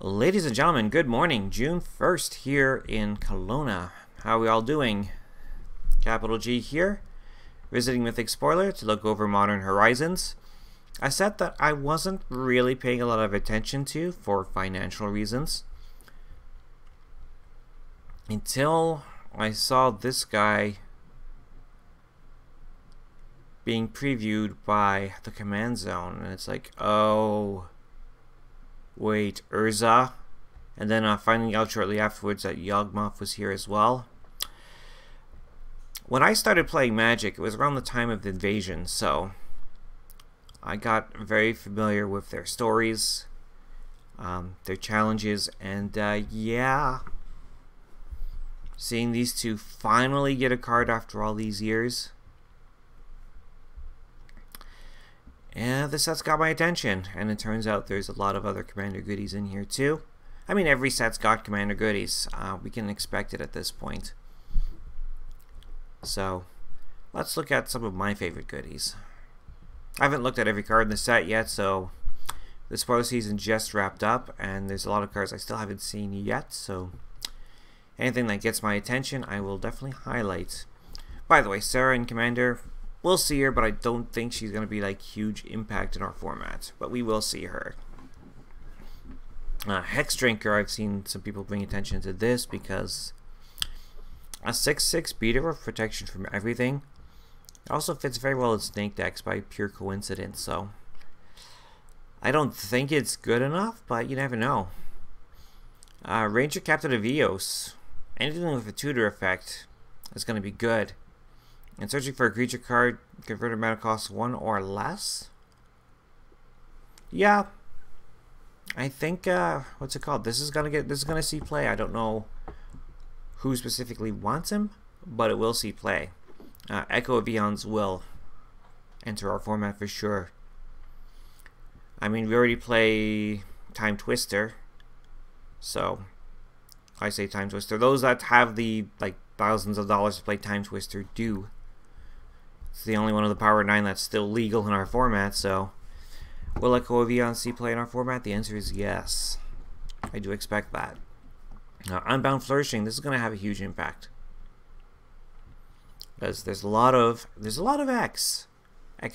Ladies and gentlemen, good morning. June 1st here in Kelowna. How are we all doing? Capital G here, visiting Mythic Spoiler to look over Modern Horizons. A set that I wasn't really paying a lot of attention to for financial reasons until I saw this guy being previewed by the Command Zone, and it's like, oh, wait, Urza? And then finding out shortly afterwards that Yawgmoth was here as well. When I started playing Magic, it was around the time of the invasion, so I got very familiar with their stories, their challenges, and yeah, seeing these two finally get a card after all these years, and the set's got my attention. And it turns out there's a lot of other Commander goodies in here too. I mean, every set's got Commander goodies. We can expect it at this point. So let's look at some of my favorite goodies. I haven't looked at every card in the set yet, so the spoiler season just wrapped up, and there's a lot of cards I still haven't seen yet, so anything that gets my attention I will definitely highlight. By the way, Sarah in Commander, we'll see her, but I don't think she's going to be like huge impact in our format, but we will see her. Hex Drinker, I've seen some people bring attention to this because a 6/6 beater with protection from everything. It also fits very well in Snake decks by pure coincidence, so I don't think it's good enough, but you never know. Ranger Captain of Eos. Anything with a tutor effect is going to be good. And searching for a creature card, converted mana cost 1 or less. Yeah, I think what's it called? This is gonna see play. I don't know who specifically wants him, but it will see play. Echo of Eons will enter our format for sure. I mean, we already play Time Twister, so I say Time Twister. Those that have the like thousands of dollars to play Time Twister do. It's the only one of the Power 9 that's still legal in our format, so will Echo of Eons see play in our format? The answer is yes. I do expect that. Unbound Flourishing, this is going to have a huge impact, because there's a lot of X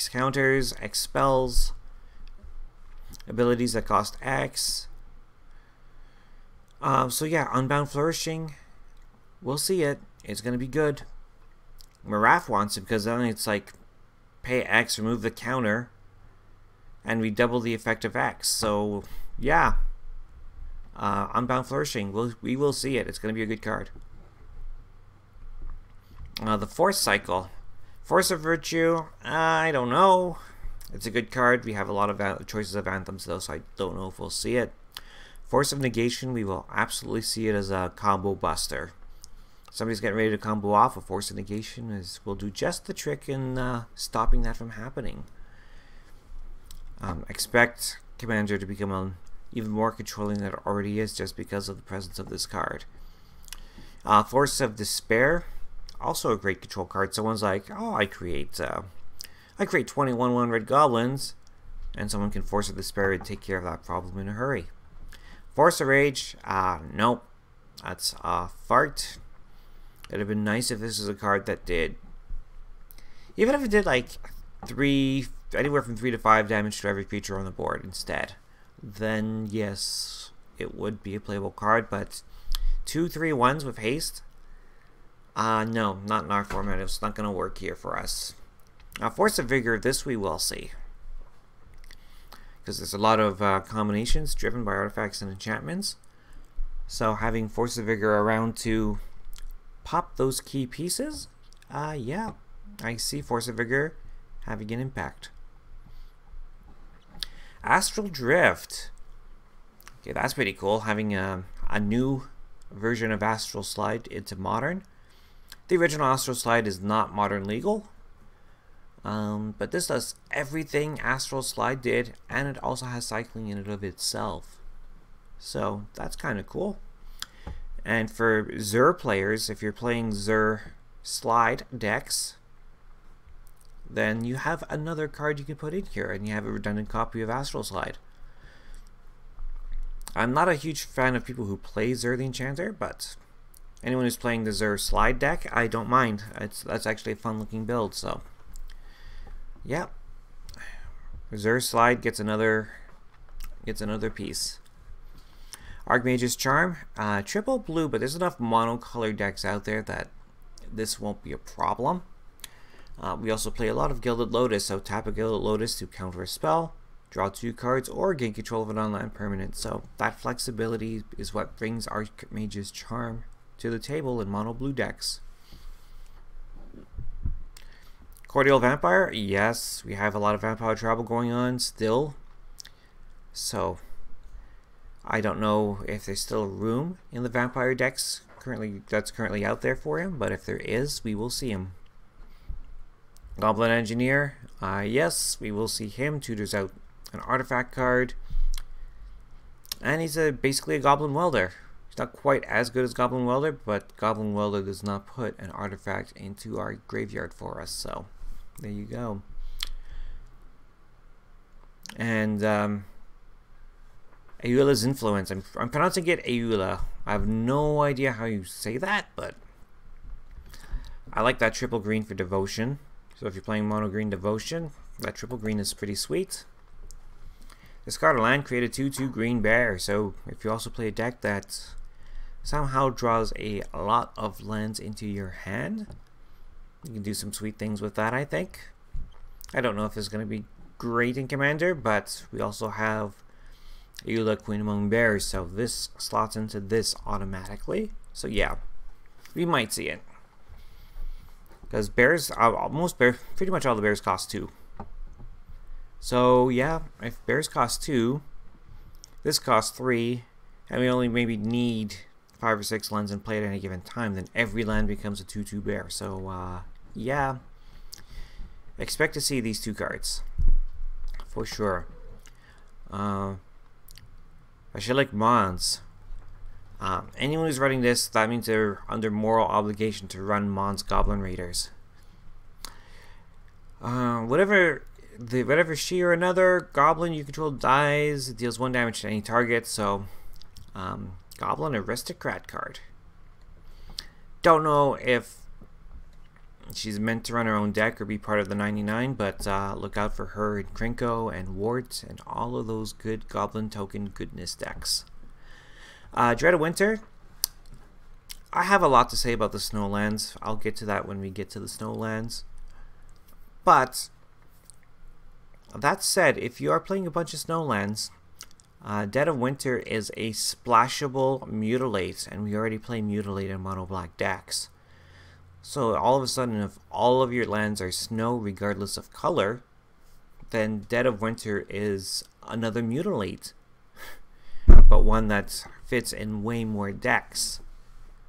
counters, X spells, abilities that cost X. So yeah, Unbound Flourishing, we'll see it. It's going to be good. Maraf wants it because then it's like pay X, remove the counter, and we double the effect of X. So yeah, Unbound Flourishing, we will see it. It's going to be a good card. The Force Cycle, Force of Virtue, I don't know. It's a good card. We have a lot of choices of anthems though, so I don't know if we'll see it. Force of Negation, we will absolutely see it as a combo buster. Somebody's getting ready to combo off a Force of Negation, will do just the trick in stopping that from happening. Expect Commander to become even more controlling than it already is just because of the presence of this card. Force of Despair, also a great control card. Someone's like, oh, I create 21/1 red goblins, and someone can Force of Despair and take care of that problem in a hurry. Force of Rage, nope, that's a fart. It'd have been nice if this was a card that did, even if it did like anywhere from 3 to 5 damage to every creature on the board instead, then yes, it would be a playable card. But 2/3/1s with haste, no, not in our format. It's not going to work here for us. Force of Vigor, this we will see, because there's a lot of combinations driven by artifacts and enchantments. So having Force of Vigor around to pop those key pieces, yeah, I see Force of Vigor having an impact. Astral Drift, okay, that's pretty cool, having a new version of Astral Slide into Modern. The original Astral Slide is not Modern legal, but this does everything Astral Slide did, and it also has cycling in it of itself, so that's kind of cool. And for Zur players, if you're playing Zur Slide decks, then you have another card you can put in here, and you have a redundant copy of Astral Slide. I'm not a huge fan of people who play Xur the Enchanter, but anyone who's playing the Xur slide deck, I don't mind. That's actually a fun looking build, so yeah. Xur slide gets another piece. Archmage's Charm, triple blue, but there's enough monocolored decks out there that this won't be a problem. We also play a lot of Gilded Lotus, so tap a Gilded Lotus to counter a spell, draw 2 cards, or gain control of an on-land permanent. So that flexibility is what brings Archmage's Charm to the table in mono blue decks. Cordial Vampire, yes, we have a lot of vampire trouble going on still. So I don't know if there's still room in the vampire decks that's currently out there for him, but if there is, we will see him. Goblin Engineer, yes, we will see him. Tutors out an artifact card, and he's basically a Goblin Welder. He's not quite as good as Goblin Welder, but Goblin Welder does not put an artifact into our graveyard for us, so there you go. And Aeula's Influence, I'm pronouncing it Aeula. I have no idea how you say that, but I like that triple green for Devotion. So if you're playing mono green Devotion, that triple green is pretty sweet. Discard a land, create a 2/2 green bear. So if you also play a deck that somehow draws a lot of lands into your hand, you can do some sweet things with that, I think. I don't know if it's going to be great in Commander, but we also have Aeula, Queen Among Bears, so this slots into this automatically. So yeah, we might see it. Because bears, pretty much all the bears cost 2. So yeah, if bears cost 2, this costs 3, and we only maybe need 5 or 6 lands in play at any given time, then every land becomes a 2/2 bear. So yeah, expect to see these 2 cards for sure. I should like Mons. Anyone who's running this, that means they're under moral obligation to run Mons Goblin Raiders. Whatever she or another goblin you control dies, it deals 1 damage to any target. So, Goblin Aristocrat card. Don't know if she's meant to run her own deck or be part of the 99, but look out for her in Krinko and Wart and all of those good Goblin Token goodness decks. Dread of Winter. I have a lot to say about the Snowlands. I'll get to that when we get to the Snowlands. But that said, if you are playing a bunch of Snowlands, Dead of Winter is a splashable Mutilate, and we already play Mutilate in mono black decks. So all of a sudden, if all of your lands are snow regardless of color, then Dead of Winter is another Mutilate, but one that fits in way more decks,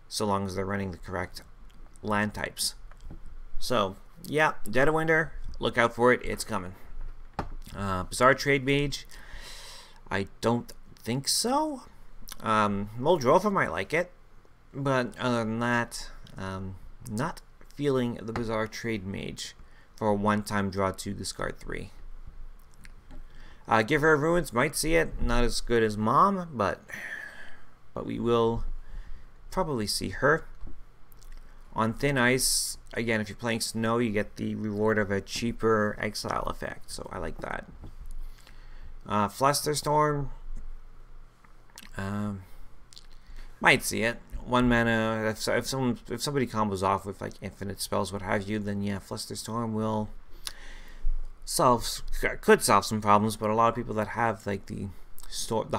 so long as they're running the correct land types. So yeah, Dead of Winter, look out for it, it's coming. Bizarre Trade Mage, I don't think so. Muldrova might like it, but other than that, not feeling the Bizarre Trade Mage for a one-time draw 2, discard 3. Give Her Ruins, might see it, not as good as Mom, but we will probably see her. On Thin Ice, again, if you're playing Snow, you get the reward of a cheaper exile effect, so I like that. Flusterstorm, might see it. 1 mana. If somebody combos off with like infinite spells, what have you, then yeah, Flusterstorm will could solve some problems. But a lot of people that have like the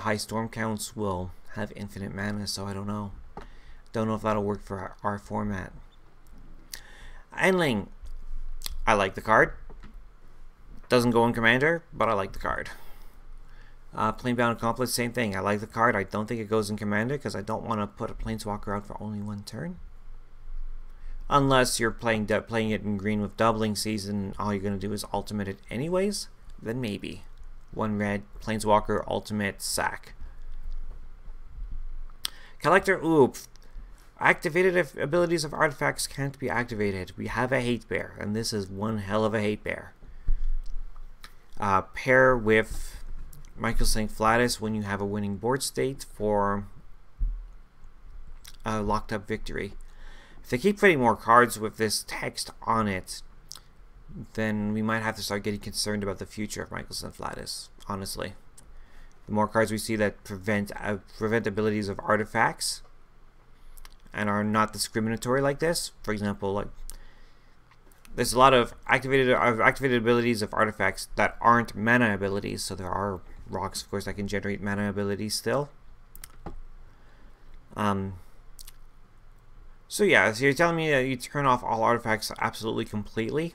high storm counts will have infinite mana, so I don't know. Don't know if that'll work for our format. Einling, I like the card. Doesn't go in Commander, but I like the card. Planebound Accomplice, same thing. I like the card. I don't think it goes in Commander because I don't want to put a Planeswalker out for only 1 turn. Unless you're playing it in green with Doubling Season, all you're going to do is ultimate it anyways, then maybe. 1 red, Planeswalker, ultimate, sack. Collector, ooh. Activated abilities of artifacts can't be activated. We have a Hate Bear, and this is one hell of a Hate Bear. Pair with Michael St. Flatus when you have a winning board state for a locked up victory. If they keep putting more cards with this text on it, then we might have to start getting concerned about the future of Michael St. Flatus, honestly. The more cards we see that prevent abilities of artifacts and are not discriminatory like this, for example, like there's a lot of activated abilities of artifacts that aren't mana abilities, so there are rocks, of course, that can generate mana abilities still. So yeah, so you're telling me that you turn off all artifacts absolutely completely,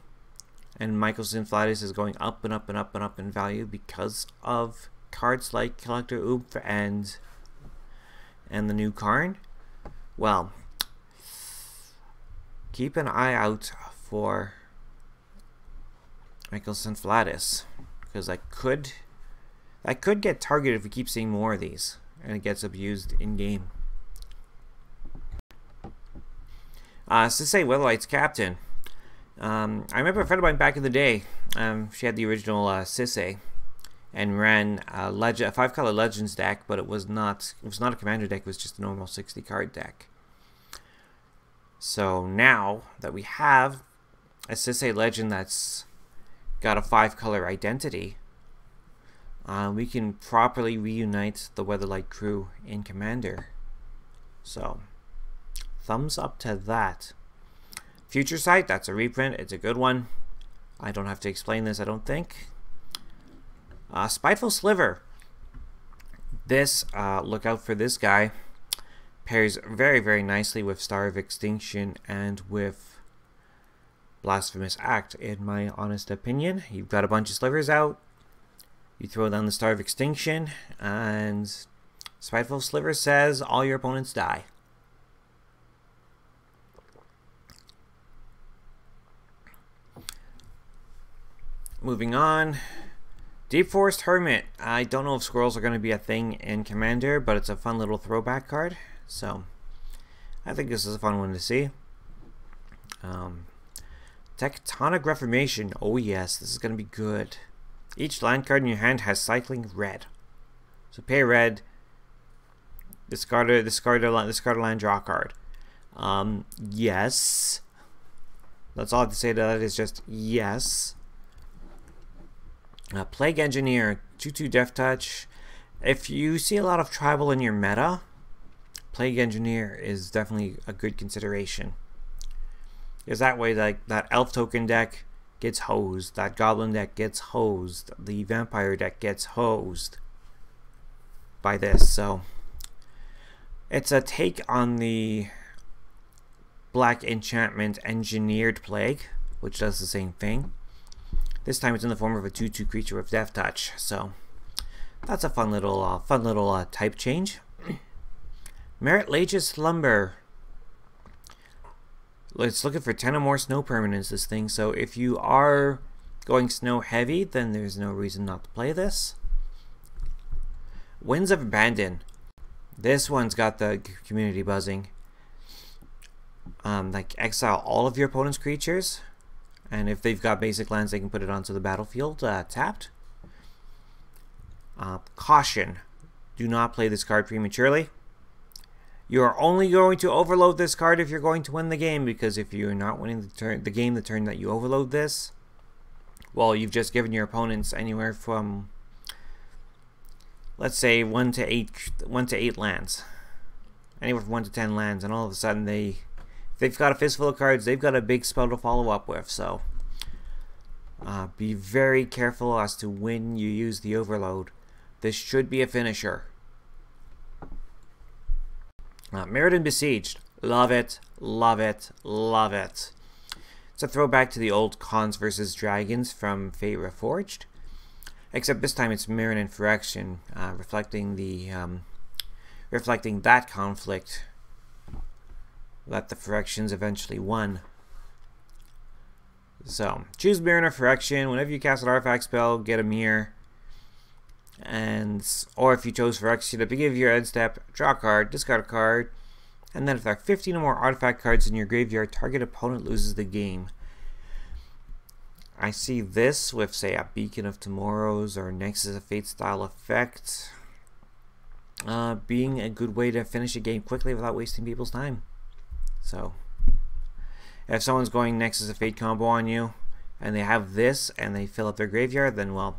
and Michael St. Flatus is going up and up and up and up in value because of cards like Collector Oomph and the new Karn? Well, keep an eye out for Michael St. Flatus, because that could get targeted if we keep seeing more of these and it gets abused in game. Sisay Weatherlight's captain. I remember a friend of mine back in the day. She had the original Sisay and ran a 5-color Legends deck, but it was not a commander deck. It was just a normal 60-card deck. So now that we have a Sisay Legend that's got a 5-color identity, we can properly reunite the Weatherlight crew in Commander. So thumbs up to that. Future Sight, that's a reprint. It's a good one. I don't have to explain this, I don't think. Spiteful Sliver. This, look out for this guy. Pairs very, very nicely with Star of Extinction and with Blasphemous Act, in my honest opinion. You've got a bunch of slivers out. You throw down the Star of Extinction, and Spiteful Sliver says all your opponents die. Moving on. Deep Forest Hermit. I don't know if squirrels are going to be a thing in Commander, but it's a fun little throwback card. So, I think this is a fun one to see. Tectonic Reformation. Oh yes, this is going to be good. Each land card in your hand has cycling red. So pay red, discard a land, draw a card. Yes. That's all I have to say to that is just yes. Plague Engineer, 2/2 Death Touch. If you see a lot of tribal in your meta, Plague Engineer is definitely a good consideration. Because that way, like that Elf token deck gets hosed, that Goblin deck gets hosed, the Vampire deck gets hosed by this. So it's a take on the Black Enchantment Engineered Plague, which does the same thing. This time it's in the form of a 2/2 creature with Death Touch, so that's a fun little type change. Merit Lage's Slumber. It's looking for 10 or more snow permanents, this thing, so if you are going snow heavy, then there's no reason not to play this. Winds of Abandon. This one's got the community buzzing. Like exile all of your opponent's creatures. And if they've got basic lands, they can put it onto the battlefield tapped. Caution. Do not play this card prematurely. You are only going to overload this card if you're going to win the game, because if you're not winning the turn that you overload this, well, you've just given your opponents anywhere from, let's say, 1 to 8 lands. Anywhere from 1 to 10 lands, and all of a sudden they've got a fistful of cards, they've got a big spell to follow up with, so be very careful as to when you use the overload. This should be a finisher. Mirrodin Besieged. Love it, love it, love it. It's a throwback to the old Khans vs. Dragons from Fate Reforged, except this time it's Mirrodin Phyrexian, reflecting that conflict that the Phyrexians eventually won. So, choose Mirrodin or Phyrexian. Whenever you cast an artifact spell, get a mirror. Or if you chose Phyrexian at the beginning of your end step, draw a card, discard a card, and then if there are 15 or more artifact cards in your graveyard, target opponent loses the game. I see this with, say, a Beacon of Tomorrows or Nexus of Fate style effect being a good way to finish a game quickly without wasting people's time. So, if someone's going Nexus of Fate combo on you, and they have this, and they fill up their graveyard, then, well,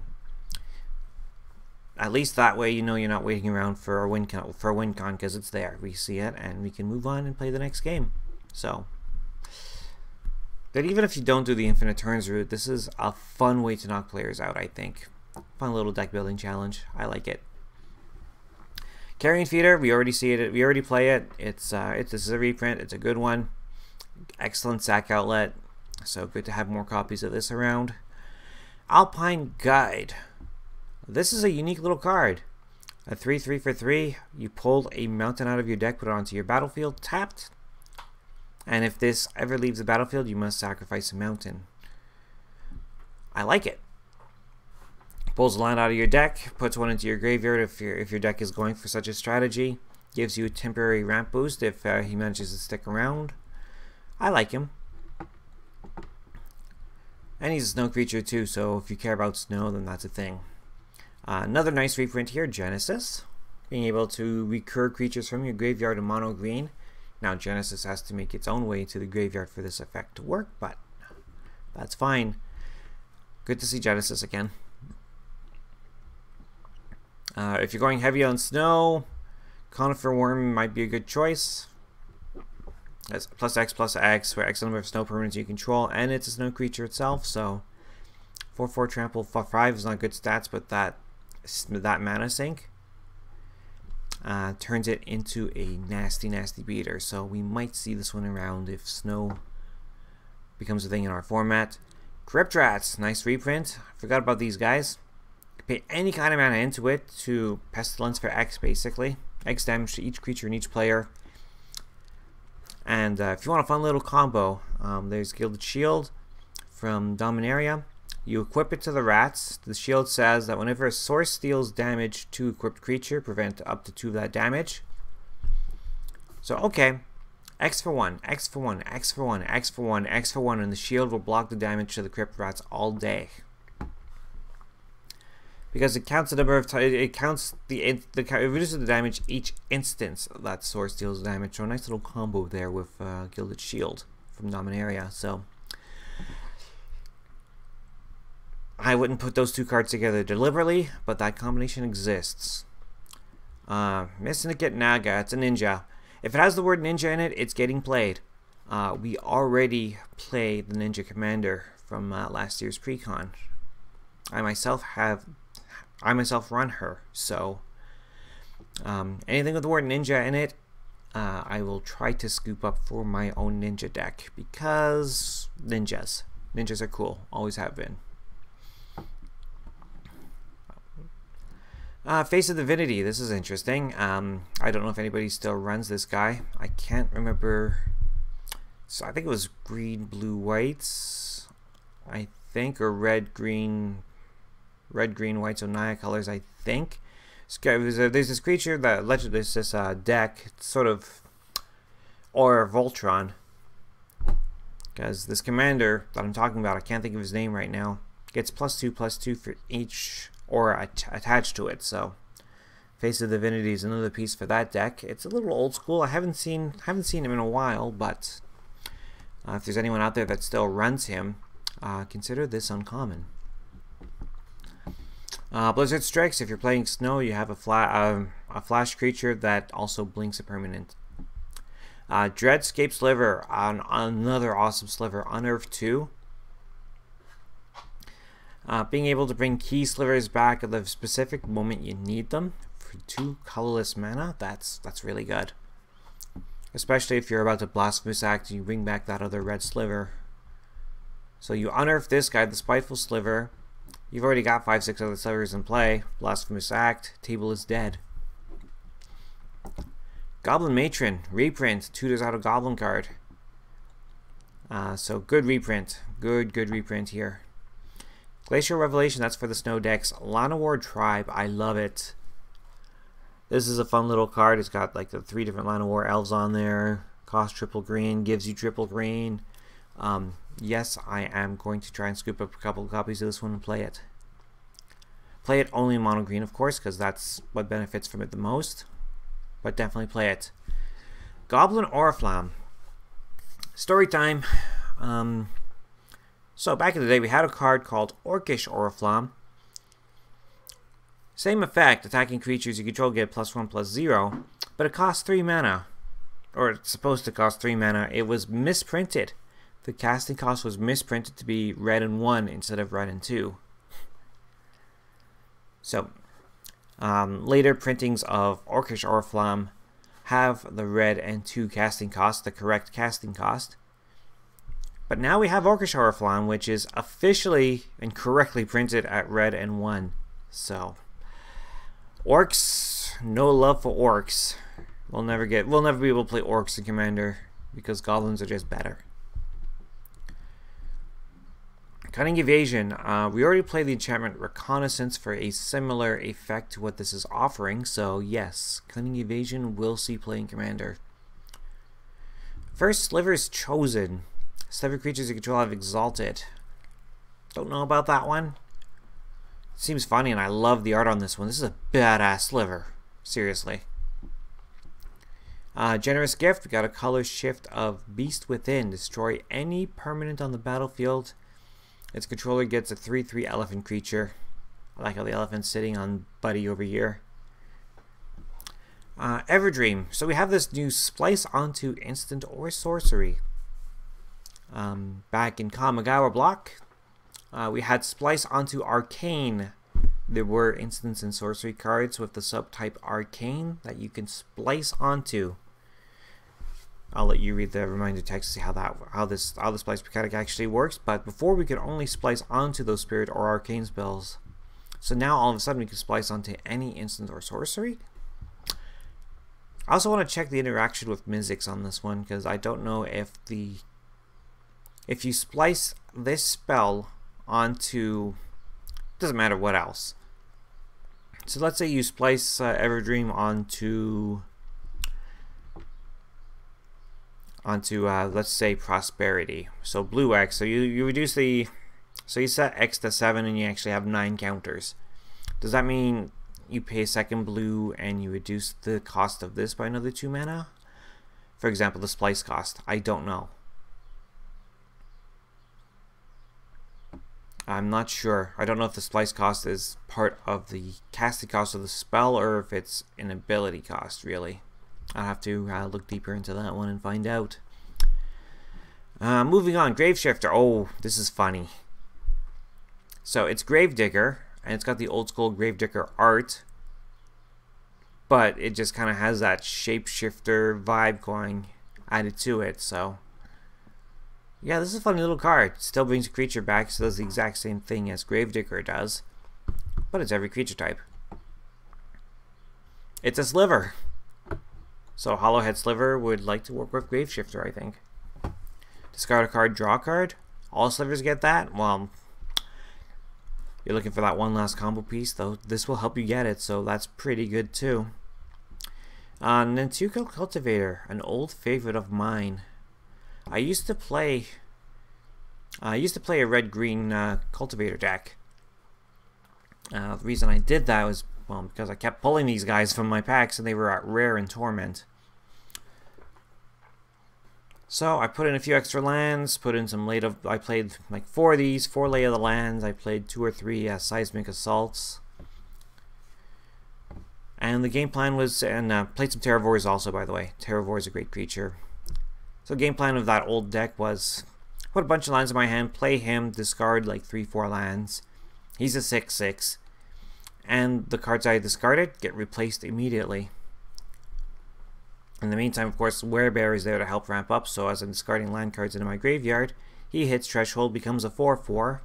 at least that way you know you're not waiting around for a win con, because it's there. We see it, and we can move on and play the next game. So, that even if you don't do the infinite turns route, this is a fun way to knock players out, I think. Fun little deck building challenge. I like it. Carrion Feeder, we already see it. We already play it. This is a reprint. It's a good one. Excellent sack outlet. So good to have more copies of this around. Alpine Guide. This is a unique little card. A 3/3 for 3. You pulled a mountain out of your deck, put it onto your battlefield, tapped. And if this ever leaves the battlefield, you must sacrifice a mountain. I like it. Pulls a land out of your deck, puts one into your graveyard if your deck is going for such a strategy. Gives you a temporary ramp boost if he manages to stick around. I like him. And he's a snow creature too, so if you care about snow, then that's a thing. Another nice reprint here, Genesis. Being able to recur creatures from your graveyard in mono green. Now Genesis has to make its own way to the graveyard for this effect to work, but that's fine. Good to see Genesis again. If you're going heavy on snow, Conifer Worm might be a good choice. That's +X/+X for X number of snow permanents you control, and it's a snow creature itself, so 4/4 trample for 5 is not good stats, but that mana sink turns it into a nasty beater. So we might see this one around if snow becomes a thing in our format. Crypt Rats, nice reprint. Forgot about these guys. Pay any kind of mana into it to Pestilence for X, basically. X damage to each creature and each player. And if you want a fun little combo, there's Gilded Shield from Dominaria. You equip it to the rats. The shield says that whenever a source deals damage to equipped creature, prevent up to 2 of that damage. So, okay. X for 1, X for 1, X for 1, X for 1, X for 1, and the shield will block the damage to the Crypt Rats all day. Because it counts the number of it reduces the damage each instance that source deals damage. So a nice little combo there with Gilded Shield from Dominaria. So I wouldn't put those two cards together deliberately, but that combination exists. Mystic Naga, it's a ninja. If it has the word ninja in it, it's getting played. We already played the Ninja Commander from last year's pre-con. I myself run her, so anything with the word ninja in it, I will try to scoop up for my own ninja deck, because ninjas are cool, always have been. Face of Divinity, this is interesting. I don't know if anybody still runs this guy. I can't remember. So I think it was green, blue, whites, I think, or red, green, white, so Naya colors, I think. There's this creature that allegedly is this deck, it's sort of Aura Voltron. Because this commander that I'm talking about, I can't think of his name right now, gets +2/+2 for each aura attached to it. So Face of Divinity is another piece for that deck. It's a little old school. I haven't seen him in a while, but if there's anyone out there that still runs him, consider this uncommon. Blizzard Strikes, if you're playing snow, you have a flash creature that also blinks a permanent. Dreadscape Sliver, another awesome sliver, Unearth 2. Being able to bring key slivers back at the specific moment you need them for 2 colorless mana, that's really good. Especially if you're about to Blasphemous Act and you bring back that other red sliver. So you unearth this guy, the Spiteful Sliver. You've already got 5-6 other slivers in play. Blasphemous Act, table is dead. Goblin Matron, reprint, tutors out a Goblin card. So good reprint, good reprint here. Glacial Revelation, that's for the snow decks. Llanowar Tribe, I love it. This is a fun little card. It's got like the 3 different Llanowar elves on there. Cost triple green, gives you triple green. yes, I am going to try and scoop up a couple of copies of this one and play it. Play it only in mono green, of course, because that's what benefits from it the most. But definitely play it. Goblin Oriflamme. Story time. So back in the day, we had a card called Orcish Oriflamme. Same effect, attacking creatures you control get +1/+0, but it costs 3 mana. Or it's supposed to cost 3 mana. It was misprinted. The casting cost was misprinted to be red and 1 instead of red and 2. So, later printings of Orcish Oriflamme have the red and 2 casting cost, the correct casting cost. But now we have Orcish Oriflamme, which is officially and correctly printed at red and 1. So, orcs, no love for orcs. We'll never be able to play orcs in Commander because goblins are just better. Cunning Evasion. We already played the enchantment Reconnaissance for a similar effect to what this is offering, so yes, Cunning Evasion will see play in Commander. First, Sliver's Chosen. Sliver creatures you control have Exalted. Don't know about that one. Seems funny, and I love the art on this one. This is a badass Sliver. Seriously. Generous Gift. We got a color shift of Beast Within. Destroy any permanent on the battlefield. Its controller gets a 3/3 elephant creature. I like how the elephant's sitting on Buddy over here. Everdream. So we have this new Splice onto instant or sorcery. Back in Kamigawa block, we had Splice onto Arcane. There were instants and sorcery cards with the subtype Arcane that you can splice onto. I'll let you read the reminder text to see how the splice mechanic actually works. But before we could only splice onto those spirit or arcane spells. So now all of a sudden we can splice onto any instant or sorcery. I also want to check the interaction with Mizzix on this one because I don't know if you splice this spell onto, doesn't matter what else. So let's say you splice Everdream onto let's say Prosperity. So blue X. So you reduce the, so you set X to 7 and you actually have 9 counters. Does that mean you pay a second blue and you reduce the cost of this by another 2 mana? For example, the splice cost. I don't know. I'm not sure. I don't know if the splice cost is part of the casting cost of the spell or if it's an ability cost, really. I'll have to look deeper into that one and find out. Moving on, Graveshifter. Oh, this is funny. So it's Gravedigger, and it's got the old school Gravedigger art, but it just kind of has that shapeshifter vibe going added to it. So yeah, this is a funny little card. Still brings a creature back, so does the exact same thing as Gravedigger does, but it's every creature type. It's a Sliver. So Hollowhead Sliver would like to work with Graveshifter, I think. Discard a card, draw a card. All Slivers get that? Well, you're looking for that one last combo piece, though. This will help you get it, so that's pretty good too. Nantuko Cultivator, an old favorite of mine. I used to play a red-green Cultivator deck. The reason I did that was, well, because I kept pulling these guys from my packs and they were at rare and torment. So I put in a few extra lands, put in some I played like 4 of these, 4 Lay of the Lands. I played 2 or 3 Seismic Assaults. And the game plan was, and played some Terravores also, by the way. Terravore is a great creature. So the game plan of that old deck was put a bunch of lands in my hand, play him, discard like 3-4 lands. He's a 6/6. And the cards I discarded get replaced immediately. In the meantime, of course, Werebear is there to help ramp up, so as I'm discarding land cards into my graveyard, he hits Threshold, becomes a 4/4,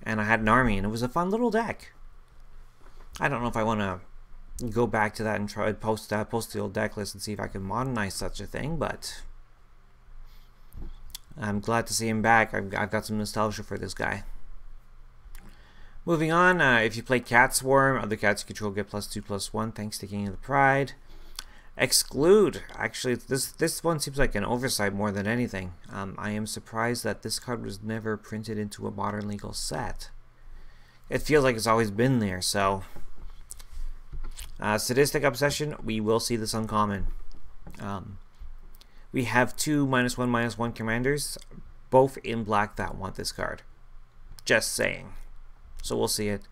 and I had an army, and it was a fun little deck. I don't know if I want to go back to that and try to post the old deck list and see if I can modernize such a thing, but I'm glad to see him back. I've got some nostalgia for this guy. Moving on, if you play Cat Swarm, other cats you control get +2/+1 thanks to King of the Pride. Exclude. Actually, this one seems like an oversight more than anything. I am surprised that this card was never printed into a modern legal set. It feels like it's always been there. So, Sadistic Obsession. We will see this uncommon. We have two -1/-1 commanders, both in black, that want this card. Just saying. So we'll see it.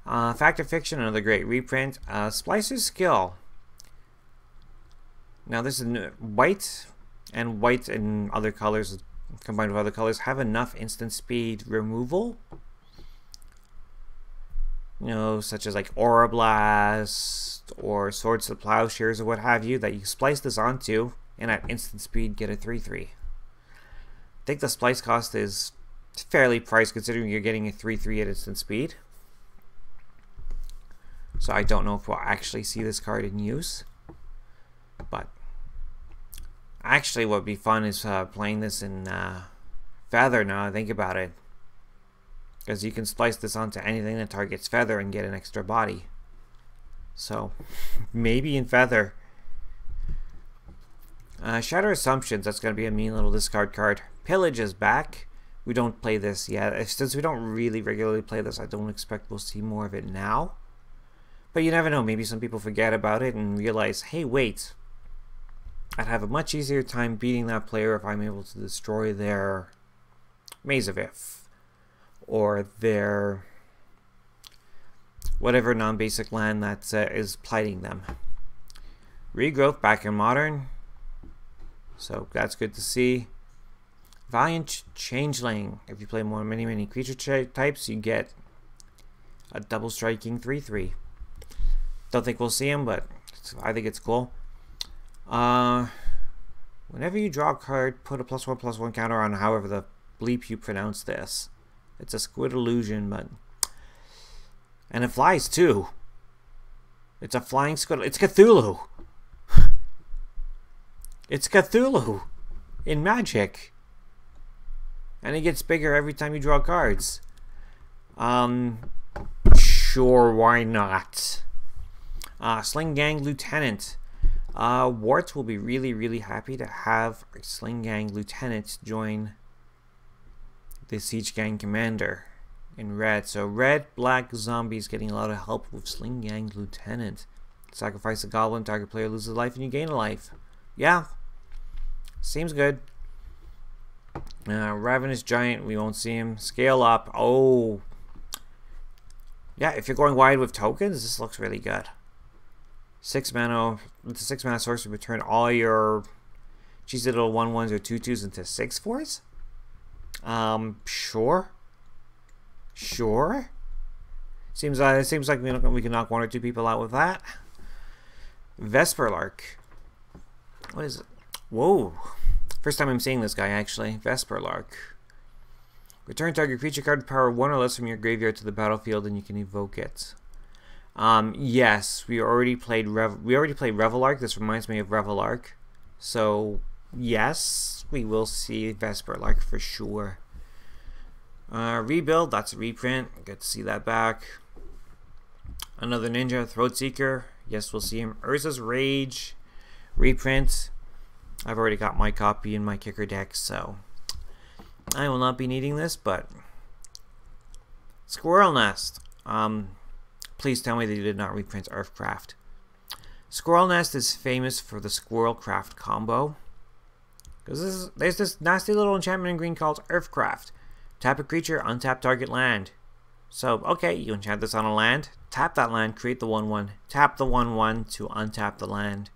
Fact or Fiction, another great reprint. Splicer's Skill. Now this is white and other colors combined with other colors have enough instant speed removal. You know, such as like Aura Blast or Swords to the Plowshares or what have you, that you splice this onto and at instant speed get a 3/3. I think the splice cost is fairly priced considering you're getting a 3/3 at instant speed. So I don't know if we'll actually see this card in use. But actually what would be fun is playing this in Feather now I think about it. Because you can splice this onto anything that targets Feather and get an extra body. So maybe in Feather. Shatter Assumptions, that's going to be a mean little discard card. Pillage is back. We don't play this yet. Since we don't really regularly play this, I don't expect we'll see more of it now. But you never know. Maybe some people forget about it and realize, hey, wait. I'd have a much easier time beating that player if I'm able to destroy their Maze of If. Or their whatever non-basic land that is plighting them. Regrowth back in Modern. So that's good to see. Valiant Changeling. If you play more many creature types, you get a double striking 3/3. Don't think we'll see him, but I think it's cool. Whenever you draw a card, put a +1/+1 counter on however the bleep you pronounce this. It's a Squid Illusion, but... And it flies too. It's a flying squid. It's Cthulhu. It's Cthulhu in Magic. And it gets bigger every time you draw cards. Sure, why not? Sling Gang Lieutenant. Wart will be really happy to have a Sling Gang Lieutenant join the Siege Gang Commander in red. So red, black zombies getting a lot of help with Sling Gang Lieutenant. Sacrifice a goblin, target player loses a life and you gain a life. Yeah. Seems good. Ravenous Giant, we won't see him. Scale up. Oh. Yeah, if you're going wide with tokens, this looks really good. 6 mana. With the 6 mana sorcery, return all your cheesy little 1/1s or 2/2s into 6/4s? Sure. Sure. Seems like we can knock 1 or 2 people out with that. Vesperlark. What is it? Whoa. First time I'm seeing this guy, actually. Vesperlark. Return target creature card power 1 or less from your graveyard to the battlefield, and you can evoke it. Yes, we already played Revelark. This reminds me of Revelark. So, yes, we will see Vesperlark for sure. Rebuild, that's a reprint. Good to see that back. Another Ninja, Throatseeker. Yes, we'll see him. Urza's Rage, reprint. I've already got my copy in my kicker deck, so I will not be needing this, but Squirrel Nest. Please tell me that you did not reprint Earthcraft. Squirrel Nest is famous for the Squirrelcraft combo. Because there's this nasty little enchantment in green called Earthcraft. Tap a creature, untap target land. So, okay, you enchant this on a land, tap that land, create the 1/1, tap the 1/1 to untap the land.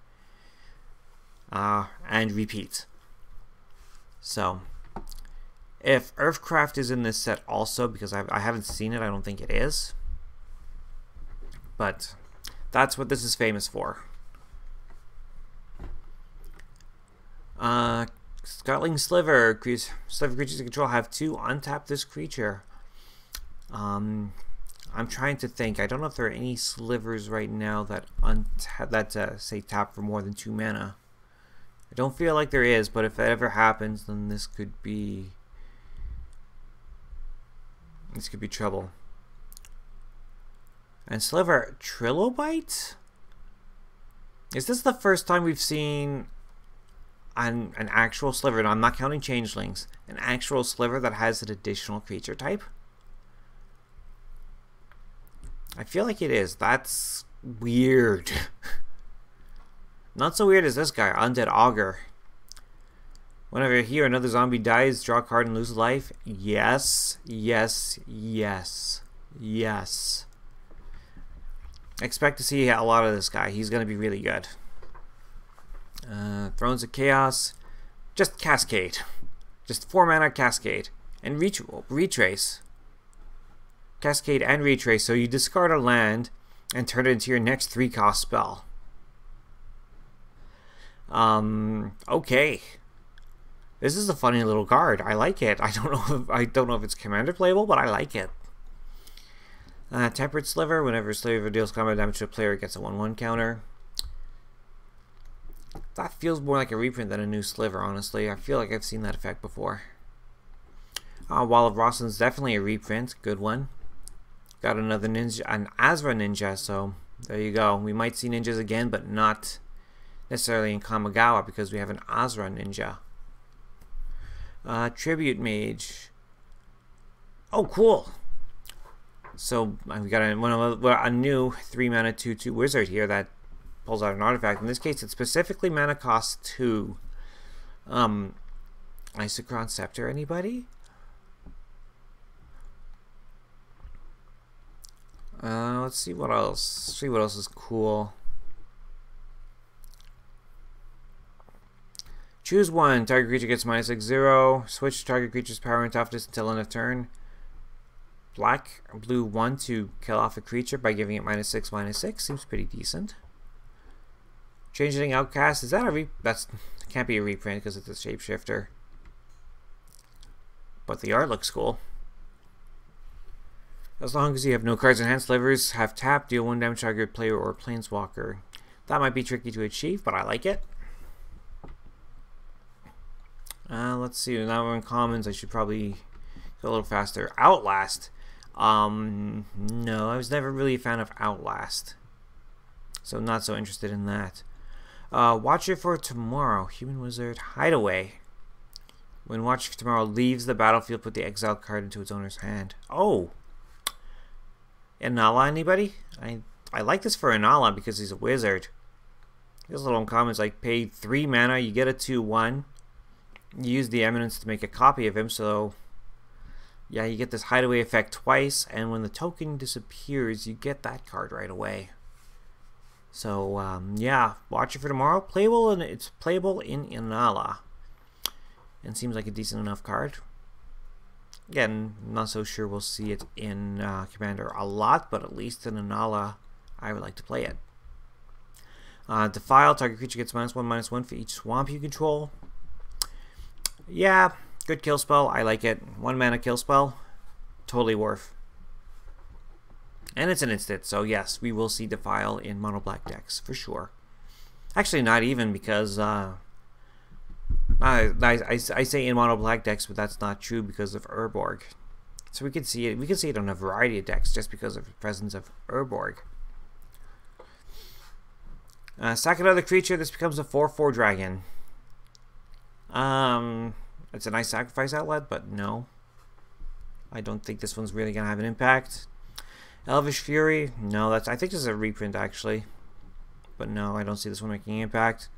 And repeat. So, if Earthcraft is in this set also, because I haven't seen it, I don't think it is. But that's what this is famous for. Scuttling Sliver. Sliver creatures in control have 2. Untap this creature. I'm trying to think. I don't know if there are any slivers right now that say tap for more than 2 mana. I don't feel like there is, but if that ever happens, then this could be trouble. And Sliver, Trilobite? Is this the first time we've seen an actual sliver, and I'm not counting changelings, an actual sliver that has an additional creature type? I feel like it is. That's weird. Not so weird as this guy, Undead Augur. Whenever here another zombie dies, draw a card and lose life. Yes, yes, yes, yes. Expect to see a lot of this guy. He's going to be really good. Thrones of Chaos. Just Cascade. Just 4 mana Cascade. And Retrace. Cascade and Retrace. So you discard a land and turn it into your next 3-cost spell. Okay. This is a funny little card. I like it. I don't know if it's commander playable, but I like it. Tempered Sliver. Whenever a Sliver deals combat damage to a player, it gets a 1/1 counter. That feels more like a reprint than a new Sliver, honestly. I feel like I've seen that effect before. Wall of Roslin's definitely a reprint. Good one. Got another ninja, an Azra ninja, so there you go. We might see ninjas again, but not necessarily in Kamigawa because we have an Azra ninja. Tribute Mage. Oh, cool. So we got a new 3-mana 2/2 wizard here that pulls out an artifact. In this case, it specifically mana costs 2. Isochron Scepter, anybody? Let's see what else. See what else is cool. Choose one. Target creature gets -6/0. Switch target creature's power and toughness until end of turn. Black, blue 1 to kill off a creature by giving it -6/6. Seems pretty decent. Changeling Outcast. Is that a that can't be a reprint because it's a shapeshifter. But the art looks cool. As long as you have no cards in hand, Slivers have tap, deal 1 damage to target player or planeswalker. That might be tricky to achieve, but I like it. Let's see. Now we're in commons. I should probably go a little faster. Outlast. No, I was never really a fan of Outlast, so not so interested in that. Watcher for Tomorrow. Human Wizard Hideaway. When Watcher for Tomorrow leaves the battlefield, put the exiled card into its owner's hand. Oh! Inala, anybody? I like this for Inala because he's a wizard. These little uncommons like pay 3 mana, you get a 2/1. You use the Eminence to make a copy of him, so yeah, you get this hideaway effect twice, and when the token disappears, you get that card right away. So yeah, Watcher for Tomorrow, playable, and it's playable in Inala, and seems like a decent enough card. Again, not so sure we'll see it in Commander a lot, but at least in Inala, I would like to play it. Defile, target creature gets -1/-1 for each swamp you control. Yeah, good kill spell. I like it. 1 mana kill spell. Totally worth. And it's an instant, so yes, we will see Defile in mono black decks for sure. Actually, not even, because I say in mono black decks, but that's not true because of Urborg. So we can see it. We can see it on a variety of decks just because of the presence of Urborg. Sack another creature. This becomes a 4/4 dragon. It's a nice sacrifice outlet, but no. I don't think this one's really gonna have an impact. Elvish Fury, no, I think this is a reprint actually. But no, I don't see this one making an impact.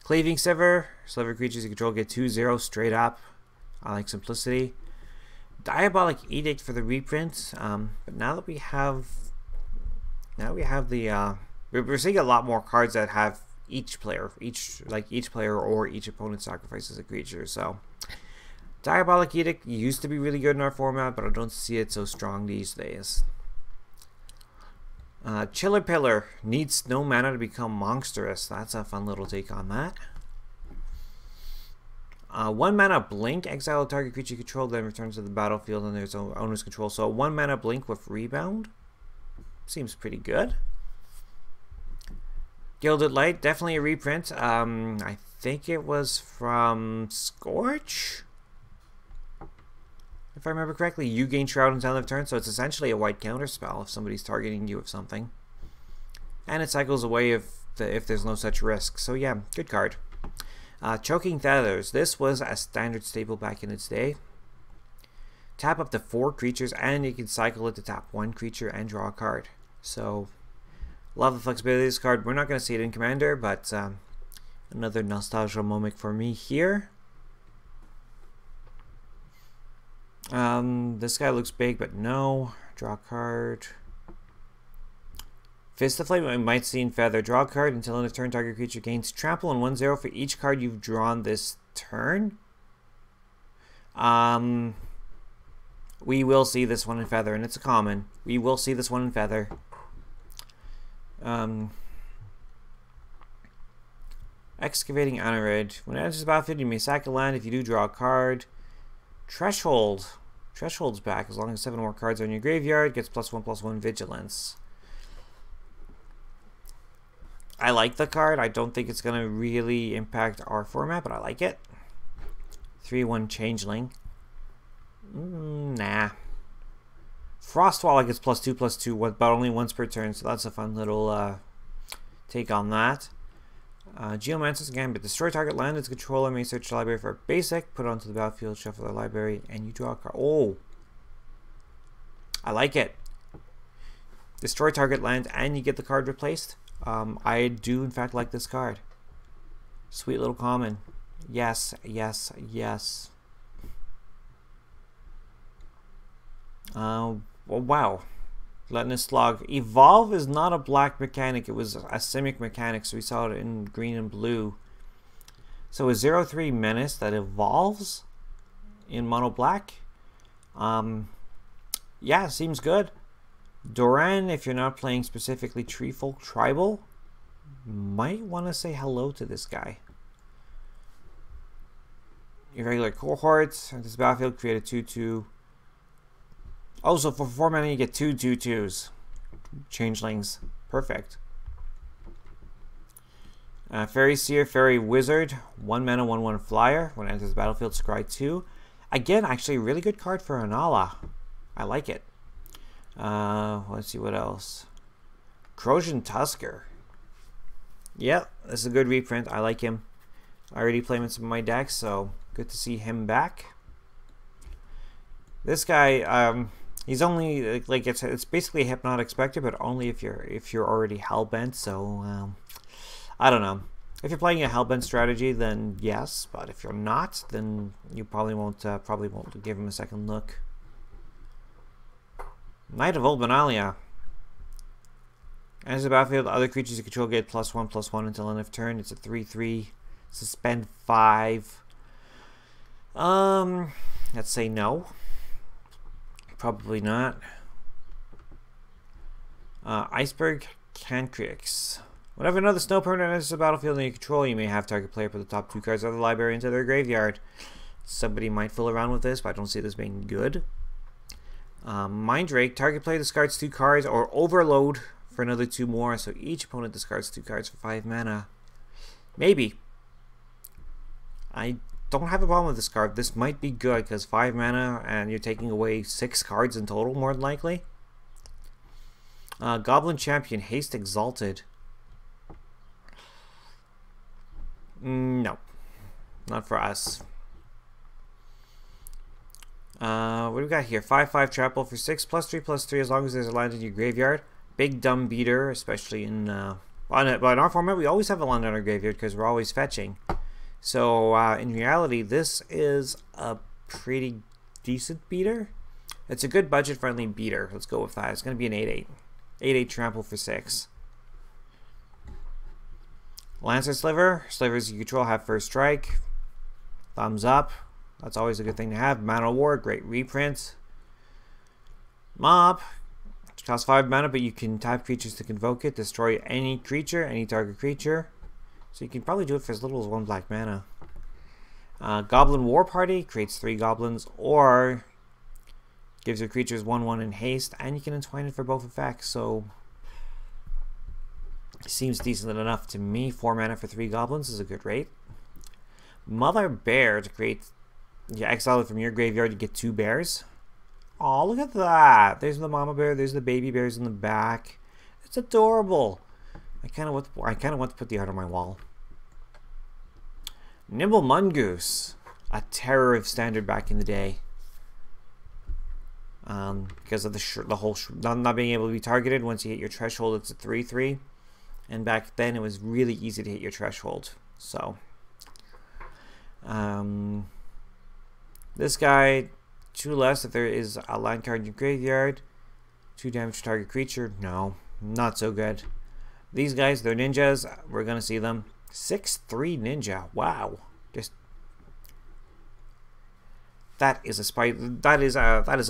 Cleaving Sliver creatures you control get 2/0 straight up. I like simplicity. Diabolic Edict for the reprint. But now that we have the we're seeing a lot more cards that have each player or each opponent sacrifices a creature. So Diabolic Edict used to be really good in our format, but I don't see it so strong these days. Chiller Pillar needs no mana to become monstrous. That's a fun little take on that. 1 mana Blink, exile a target creature you control, then returns to the battlefield under its owner's control. So 1 mana Blink with Rebound seems pretty good. Gilded Light, definitely a reprint. I think it was from Scorch, if I remember correctly. You gain Shroud until end of turn, so it's essentially a white counter spell if somebody's targeting you with something. And it cycles away if if there's no such risk. So yeah, good card. Choking Feathers. This was a standard staple back in its day. Tap up to 4 creatures, and you can cycle it to tap 1 creature and draw a card. So, love the flexibility of this card. We're not going to see it in Commander, but another nostalgia moment for me here. This guy looks big, but no. Draw a card. Fist of Flame, we might see in Feather. Draw a card until end of turn. Target creature gains trample and 1/0 for each card you've drawn this turn. We will see this one in Feather, and it's a common. We will see this one in Feather. Excavating Anerid. When it enters the battlefield, you may sack a land if you do draw a card. Threshold. Threshold's back as long as 7 more cards are in your graveyard. Gets +1/+1 Vigilance. I like the card. I don't think it's going to really impact our format, but I like it. 3/1 Changeling. Nah. Frostwall gets +2/+2, but only once per turn, so that's a fun little take on that. Geomancer's Gambit. Destroy target land. Its controller may search the library for a basic, put it onto the battlefield, shuffle the library, and you draw a card. Oh! I like it. Destroy target land, and you get the card replaced. I do, in fact, like this card. Sweet little common. Yes, yes, yes. Well, wow. Glutinous Slog. Evolve is not a black mechanic. It was a Simic mechanic, so we saw it in green and blue. So a 0/3 menace that evolves in mono black. Yeah, seems good. Doran, if you're not playing specifically Treefolk Tribal, might want to say hello to this guy. Your regular cohorts on this battlefield create a 2/2. Also, for 4 mana, you get 2 2/2s. Changelings. Perfect. Fairy Seer, Fairy Wizard. 1 mana, 1/1 flyer. When it enters the battlefield, scry 2. Again, actually, a really good card for Anala. I like it. Let's see what else. Corrosion Tusker. Yep, this is a good reprint. I like him. I already play him in some of my decks, so good to see him back. This guy, he's only like it's basically a Hypnotic Spectre, but only if you're already Hellbent. So I don't know. If you're playing a Hellbent strategy, then yes, but if you're not, then you probably won't give him a second look. Knight of Old Benalia. As the battlefield, other creatures you control get +1/+1 until end of turn. It's a 3/3. Suspend 5. Let's say no. Probably not. Iceberg Cancrix. Whenever another snow permanent enters the battlefield and you control, you may have target player put the top 2 cards of the library into their graveyard. Somebody might fool around with this, but I don't see this being good. Mindrake. Target player discards 2 cards or overload for another 2 more, so each opponent discards 2 cards for 5 mana. Maybe. I don't have a problem with this card. This might be good because 5 mana and you're taking away 6 cards in total, more than likely. Goblin Champion, Haste Exalted. No, not for us. What do we got here? 5/5 trample for 6 +3/+3 as long as there's a land in your graveyard. Big dumb beater, especially in but in our format we always have a land in our graveyard because we're always fetching. So in reality, this is a pretty decent beater. It's a good budget friendly beater. Let's go with that. It's going to be an 8/8. 8/8 trample for 6. Lancer Sliver. Slivers you control have first strike. Thumbs up. That's always a good thing to have. Mana War, great reprint. Mob. Which costs 5 mana, but you can tap creatures to convoke it. Destroy any creature, any target creature. So you can probably do it for as little as 1 black mana. Goblin War Party creates 3 goblins, or gives your creatures 1/1 in haste, and you can entwine it for both effects. So seems decent enough to me. 4 mana for 3 goblins is a good rate. Mother Bear to create. You exile it from your graveyard to get 2 bears. Oh, look at that! There's the mama bear. There's the baby bears in the back. It's adorable. I kind of want to put the art on my wall. Nimble Mungoose, a terror of standard back in the day. Because of the whole not being able to be targeted once you hit your threshold. It's a 3/3, and back then it was really easy to hit your threshold. So, this guy, 2 less if there is a land card in your graveyard. 2 damage to target creature. No, not so good. These guys, they're ninjas. We're gonna see them. 6/3 ninja. Wow, just. That is a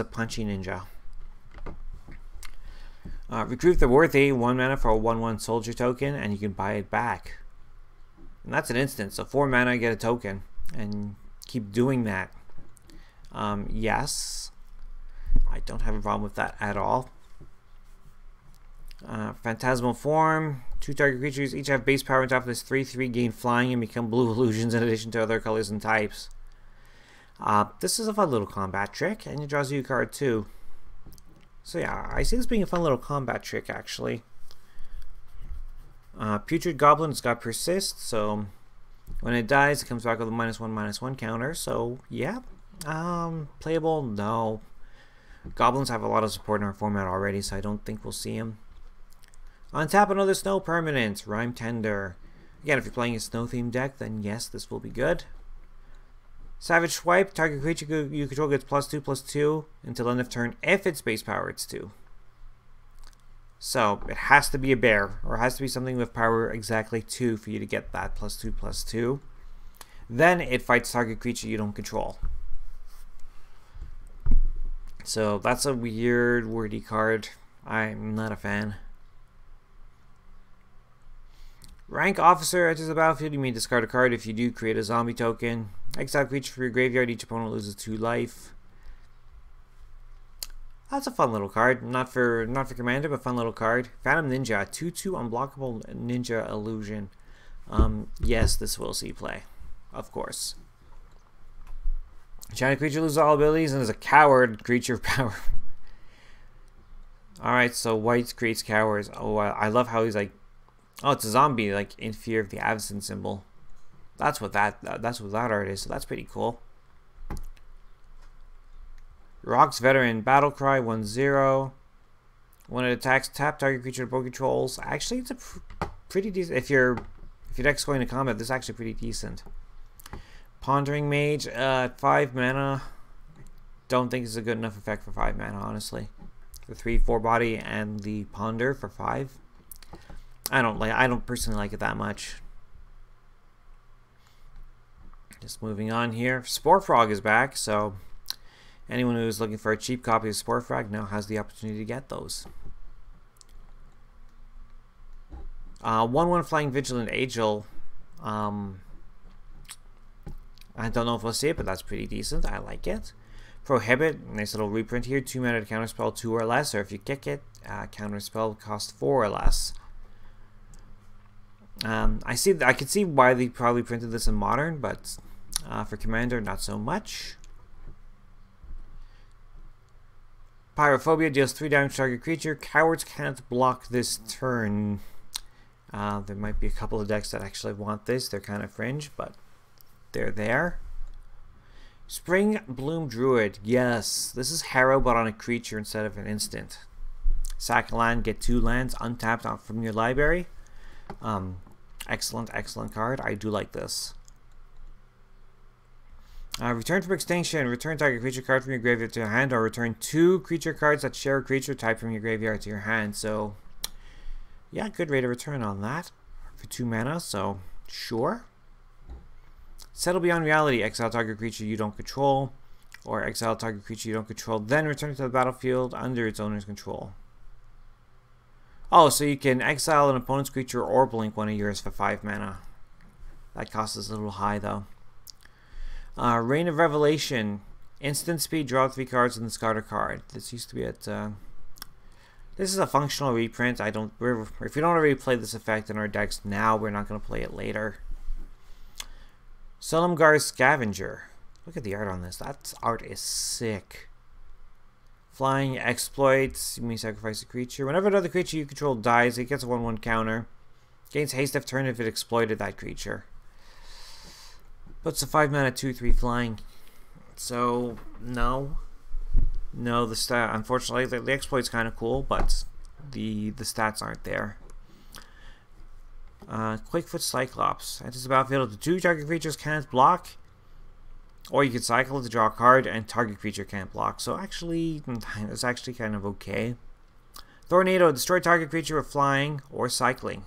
punchy ninja. Recruit the Worthy, 1 mana for a 1/1 soldier token, and you can buy it back. And that's an instant, so 4 mana, get a token, and keep doing that. Yes, I don't have a problem with that at all. Phantasmal Form, 2 target creatures, each have base power on top of this 3/3, gain flying and become blue illusions in addition to other colors and types. This is a fun little combat trick, and it draws you a card too. So yeah, I see this being a fun little combat trick actually. Putrid Goblin, it's got Persist, so when it dies, it comes back with a -1/-1 counter. So yeah, playable? No. Goblins have a lot of support in our format already, so I don't think we'll see them. Untap another snow permanent, Rhyme Tender. Again, if you're playing a snow-themed deck, then yes, this will be good. Savage Swipe, target creature you control gets +2/+2 until end of turn. If it's base power, it's 2. So it has to be a bear, or it has to be something with power exactly 2 for you to get that +2/+2. Then it fights target creature you don't control. So that's a weird, wordy card. I'm not a fan. Rank Officer enters the battlefield. You may discard a card. If you do, create a zombie token. Exile creature for your graveyard. Each opponent loses 2 life. That's a fun little card. Not for Commander, but fun little card. Phantom Ninja, 2/2 unblockable ninja illusion. Yes, this will see play, of course. Enchanted creature loses all abilities and is a coward creature power. Alright, so white creates cowards. Oh, I love how he's like, oh, it's a zombie, like in fear of the absent symbol. That's what that art is. So that's pretty cool. Rocks Veteran, Battle Cry, 1/0. When it attacks, tap target creature to both controls. Actually, it's a pretty decent. If your deck's going to combat, this is actually pretty decent. Pondering Mage, 5 mana. Don't think it's a good enough effect for 5 mana, honestly. The 3/4 body and the Ponder for 5. I don't personally like it that much. Just moving on here. Spore Frog is back, so anyone who's looking for a cheap copy of Spore Frog now has the opportunity to get those. 1/1 Flying Vigilant Angel. I don't know if we'll see it, but that's pretty decent. I like it. Prohibit, nice little reprint here. 2 mana to counterspell 2 or less, or if you kick it, counterspell costs 4 or less. I could see why they probably printed this in Modern, but for Commander, not so much. Pyrophobia deals 3 damage to target creature. Cowards can't block this turn. There might be a couple of decks that actually want this. They're kind of fringe, but they're there. Spring Bloom Druid. Yes, this is Harrow, but on a creature instead of an instant. Sack a land, get 2 lands untapped off from your library. Excellent card. I do like this. Return from Extinction. Return target creature card from your graveyard to your hand, or return 2 creature cards that share a creature type from your graveyard to your hand. So, yeah, good rate of return on that for 2 mana. So, sure. Settle Beyond Reality. Exile target creature you don't control, or exile target creature you don't control, then return it to the battlefield under its owner's control. Oh, so you can exile an opponent's creature or blink one of yours for 5 mana. That cost us a little high, though. Reign of Revelation. Instant speed, draw 3 cards and discard a card. This used to be at... this is a functional reprint. If we don't already play this effect in our decks now, we're not going to play it later. Solemngar's Scavenger. Look at the art on this. That art is sick. Flying exploits. You may sacrifice a creature. Whenever another creature you control dies, it gets a 1/1 counter. Gains haste if turn if it exploited that creature. Puts a 5 mana 2/3 flying. So no. No, the stat, unfortunately the exploit's kinda cool, but the stats aren't there. Quickfoot Cyclops. Enters the battlefield if the 2 target creatures can't block. Or you can cycle to draw a card and target creature can't block. So actually, it's actually kind of okay. Tornado. Destroy target creature with flying or cycling.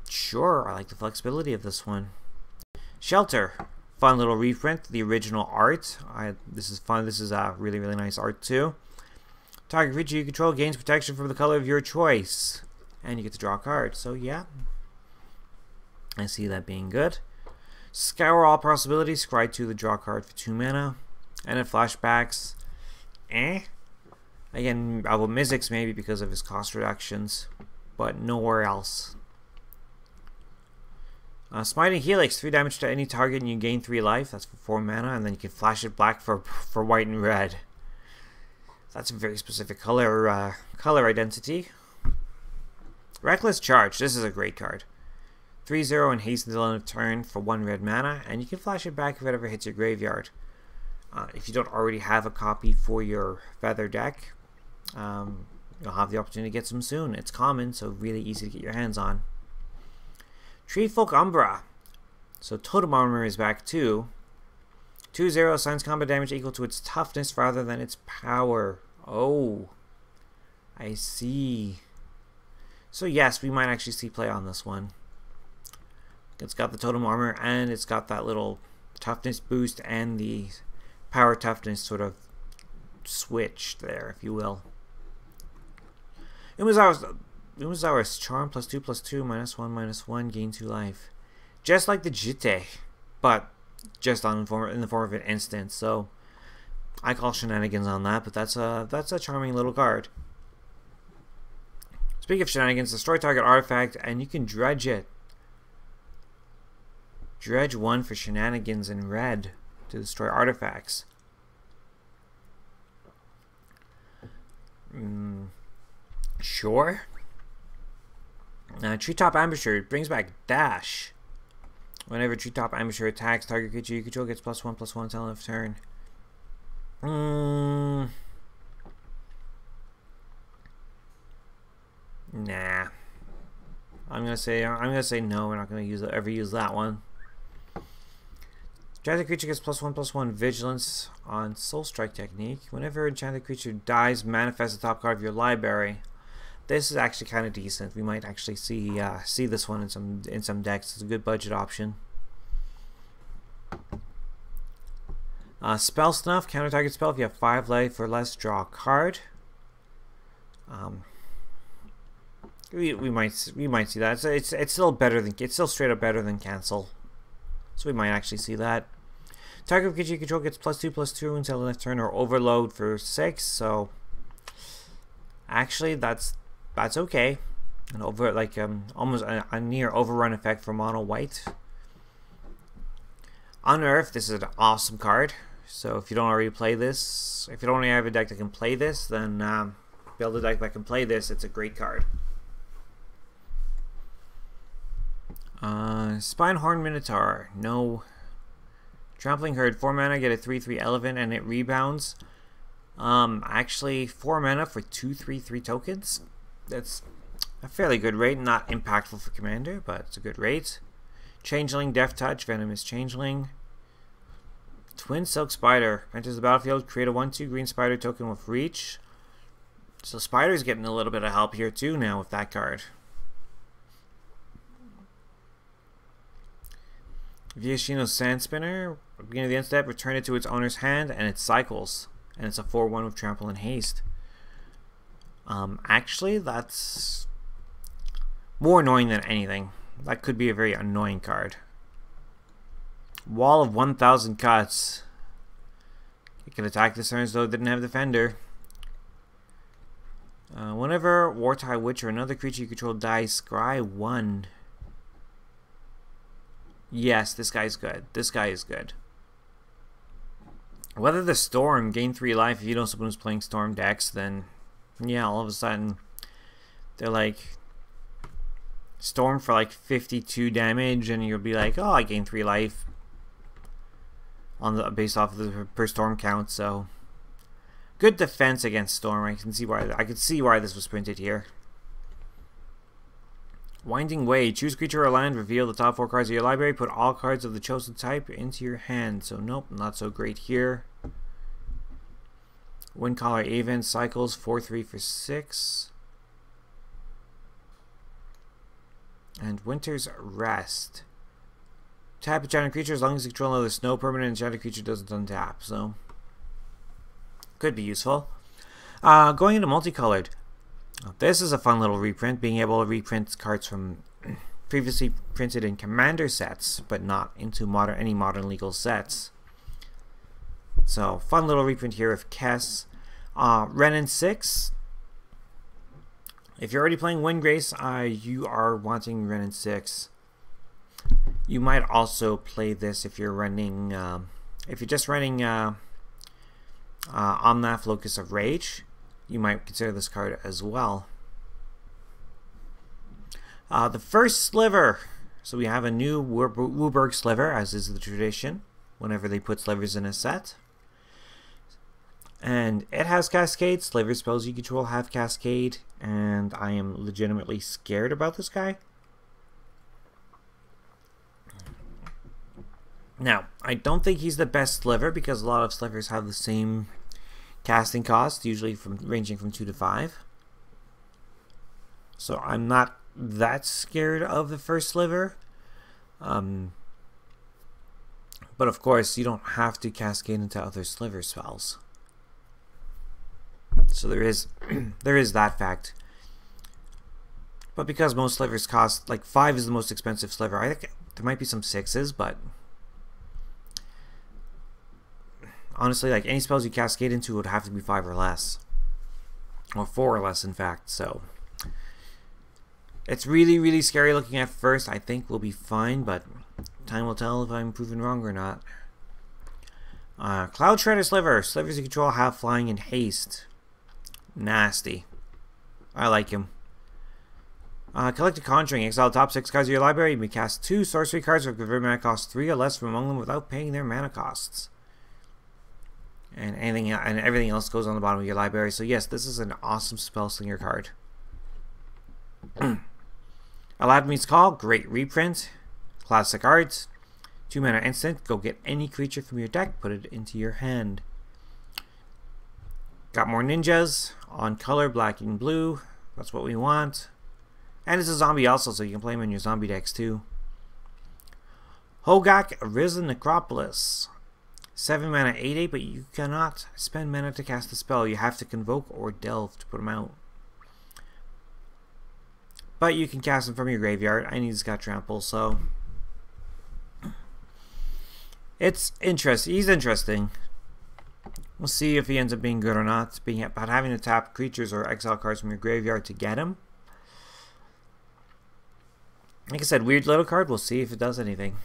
Sure, I like the flexibility of this one. Shelter. Fun little reprint. The original art. This is fun. This is really, really nice art too. Target creature you control gains protection from the color of your choice. And you get to draw a card. So yeah. I see that being good. Scour all possibilities. Scry 2 the draw card for 2 mana. And it flashbacks. Again, Album Mystics maybe because of his cost reductions. But nowhere else. Smiting Helix. 3 damage to any target and you gain 3 life. That's for 4 mana. And then you can flash it black for white and red. That's a very specific color identity. Reckless Charge. This is a great card. 3/0 and haste until end of turn for 1 red mana, and you can flash it back if it ever hits your graveyard. If you don't already have a copy for your Feather deck, you'll have the opportunity to get some soon. It's common, so really easy to get your hands on. Treefolk Umbra. So Totem Armor is back too. 2/0 assigns combat damage equal to its toughness rather than its power. Oh, I see. So yes, we might actually see play on this one. It's got the Totem Armor and it's got that little toughness boost and the power toughness sort of switch there, if you will. Umazawa's Charm +2/+2 -1/-1 gain 2 life. Just like the Jitte, but just in the form of an instant. So I call shenanigans on that, but that's a charming little card. Speaking of shenanigans, destroy target artifact and you can dredge it. Dredge 1 for shenanigans in red to destroy artifacts. Sure. Treetop Ambusher brings back dash. Whenever Treetop Ambusher attacks, target creature you control gets +1/+1 until end of turn. Nah. I'm gonna say no. We're not gonna ever use that one. Enchanted creature gets +1/+1 vigilance on Soul Strike technique. Whenever enchanted creature dies, manifest the top card of your library. This is actually kind of decent. We might actually see this one in some decks. It's a good budget option. Spell Snuff. Counter target spell. If you have 5 life or less, draw a card. We might see that. It's still better than straight up better than cancel. So we might actually see that. Target creature you control gets +2/+2 until the next turn, or overload for 6. So actually, that's okay. An almost a near overrun effect for mono white. Unearth. This is an awesome card. So if you don't already play this, if you don't already have a deck that can play this, then build a deck that can play this. It's a great card. Spinehorn Minotaur. No. Trampling Herd. 4 mana, get a 3/3 Elephant, and it rebounds. Actually, 4 mana for 2/3/3 tokens. That's a fairly good rate. Not impactful for Commander, but it's a good rate. Changeling, Death Touch, Venomous Changeling. Twin Silk Spider. Enters the battlefield, create a 1/2 green spider token with reach. So Spider's getting a little bit of help here too now with that card. Viashino's Sand Spinner. At the beginning of the end step, return it to its owner's hand, and it cycles. And it's a 4/1 with trample and haste. Actually, that's more annoying than anything. That could be a very annoying card. Wall of 1,000 cuts. It can attack this turn as though it didn't have Defender. Whenever Wartide Witch or another creature you control dies, scry 1. Yes, this guy's good. This guy is good. Whether the Storm gain 3 life, if you know someone who's playing Storm decks, then yeah, all of a sudden they're like, Storm for like 52 damage, and you'll be like, oh, I gained 3 life on the based off of the per storm count. So good defense against Storm. I can see why this was printed here. Winding Way. Choose creature or land. Reveal the top 4 cards of your library. Put all cards of the chosen type into your hand. So nope, not so great here. Windcaller Aven cycles 4/3 for 6. And Winter's Rest. Tap enchanted creature as long as you control another snow permanent. Enchanted creature doesn't untap, so could be useful. Going into multicolored. This is a fun little reprint, being able to reprint cards from previously printed in Commander sets, but not into any modern legal sets. So, fun little reprint here of Kess. Renin 6. If you're already playing Windgrace, you are wanting Renin 6. You might also play this if you're running, if you're just running Omnath Locus of Rage. You might consider this card as well. The first sliver. So we have a new Wooburg sliver, as is the tradition whenever they put slivers in a set. And it has Cascade. Sliver spells you control have Cascade. And I am legitimately scared about this guy. Now, I don't think he's the best sliver because a lot of slivers have the same casting cost, usually ranging from 2 to 5. So I'm not that scared of the first sliver. But of course, you don't have to cascade into other sliver spells. So there is that fact. But because most slivers cost, like 5 is the most expensive sliver. I think there might be some 6s, but honestly, like any spells you cascade into would have to be 5 or less. Or 4 or less, in fact. So it's really, really scary looking at first. I think we'll be fine, but time will tell if I'm proven wrong or not. Cloud Shredder Sliver. Slivers you control have flying and haste. Nasty. I like him. Collect a Conjuring. Exile the top 6 cards of your library. You may cast 2 sorcery cards with convert mana cost 3 or less from among them without paying their mana costs. And everything else goes on the bottom of your library. So yes, this is an awesome spell slinger card. Aladdin's Call. Great reprint. Classic art. 2 mana instant. Go get any creature from your deck. Put it into your hand. Got more ninjas on color, black and blue. That's what we want. And it's a zombie also, so you can play him in your zombie decks too. Hogak, Arisen Necropolis. 7 mana 8/8, but you cannot spend mana to cast the spell. You have to convoke or delve to put them out. But you can cast them from your graveyard, and he's got trample, so it's interesting. He's interesting. We'll see if he ends up being good or not. About having to tap creatures or exile cards from your graveyard to get him. Like I said, weird little card. We'll see if it does anything.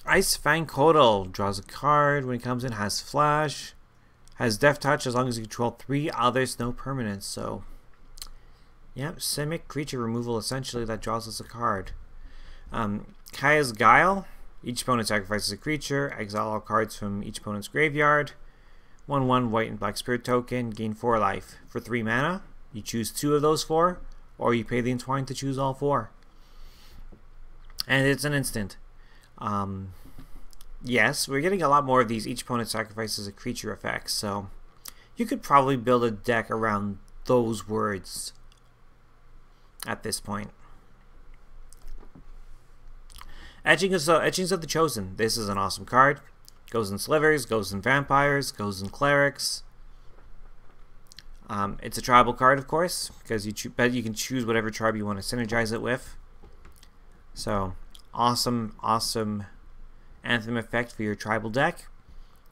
Ice Fang Kodal draws a card when it comes in, has flash, has Death Touch as long as you control 3 other snow permanents. So, yeah, Simic creature removal essentially that draws us a card. Kaya's Guile. Each opponent sacrifices a creature. Exile all cards from each opponent's graveyard. 1/1 white and black spirit token. Gain 4 life. For 3 mana, you choose 2 of those 4, or you pay the Entwine to choose all 4. And it's an instant. Yes, we're getting a lot more of these each opponent sacrifices a creature effects, so you could probably build a deck around those words at this point. Etchings of the Chosen. This is an awesome card. Goes in slivers, goes in vampires, goes in clerics. It's a tribal card, of course, because you can choose whatever tribe you want to synergize it with. So awesome Anthem effect for your tribal deck,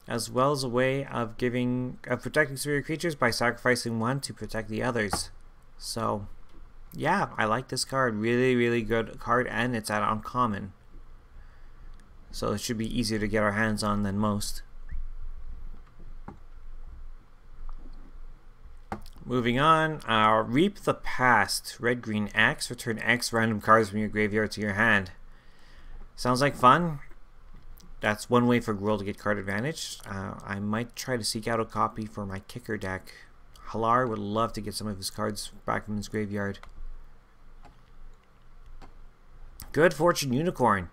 as well as a way of protecting some of your creatures by sacrificing 1 to protect the others. So yeah, I like this card. Really, really good card, and it's at uncommon. So it should be easier to get our hands on than most. Moving on, Reap the Past. Red-green X. Return X random cards from your graveyard to your hand. Sounds like fun. That's one way for Gruul to get card advantage. I might try to seek out a copy for my kicker deck. Halar would love to get some of his cards back from his graveyard. Good Fortune Unicorn.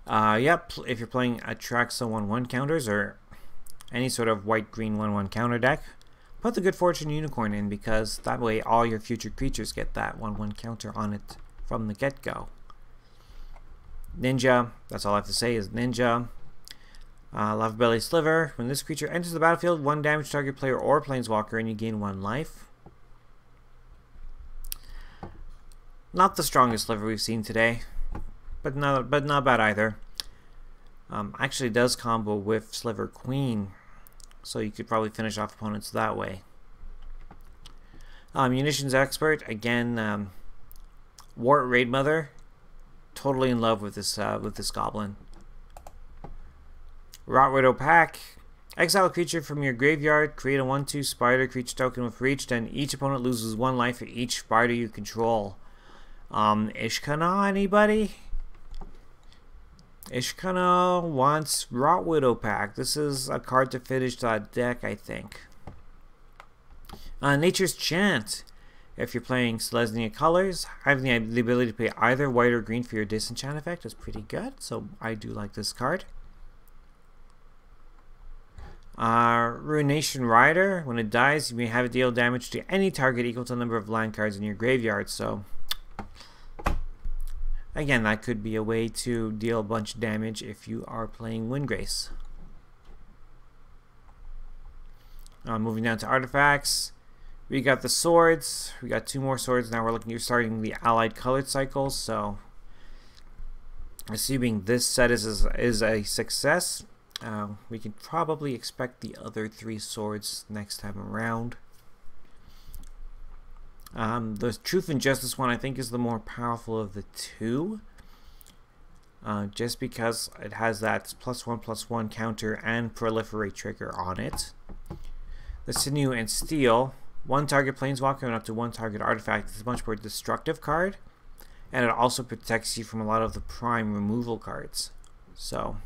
Yep, if you're playing Atraxa 1/1 counters or any sort of white-green 1/1 counter deck, put the Good Fortune Unicorn in, because that way all your future creatures get that 1/1 counter on it from the get-go. Ninja, that's all I have to say is Ninja. Lava Belly Sliver. When this creature enters the battlefield, 1 damage to target player or planeswalker, and you gain 1 life. Not the strongest sliver we've seen today, but not bad either. Actually does combo with Sliver Queen, so you could probably finish off opponents that way. Munitions Expert, again, Wart Raid Mother. Totally in love with this goblin. Rot Widow Pack. Exile a creature from your graveyard. Create a 1/2 spider creature token with reach. Then each opponent loses 1 life for each spider you control. Ishkana, anybody? Ishkana wants Rot Widow Pack. This is a card to finish that deck, I think. Nature's Chant. If you're playing Selesnya colors, having the ability to pay either white or green for your disenchant effect is pretty good, so I do like this card. Ruination Rider. When it dies, you may have it deal damage to any target equal to the number of land cards in your graveyard, so again, that could be a way to deal a bunch of damage if you are playing Windgrace. Moving down to artifacts. We got the swords. We got 2 more swords. Now we're starting the allied colored cycles. So, assuming this set is a success, we can probably expect the other 3 swords next time around. The Truth and Justice one, I think, is the more powerful of the 2. Just because it has that +1/+1 counter and proliferate trigger on it. The Sinew and Steel. 1 target planeswalker and up to 1 target artifact. It's a much more destructive card, and it also protects you from a lot of the prime removal cards. So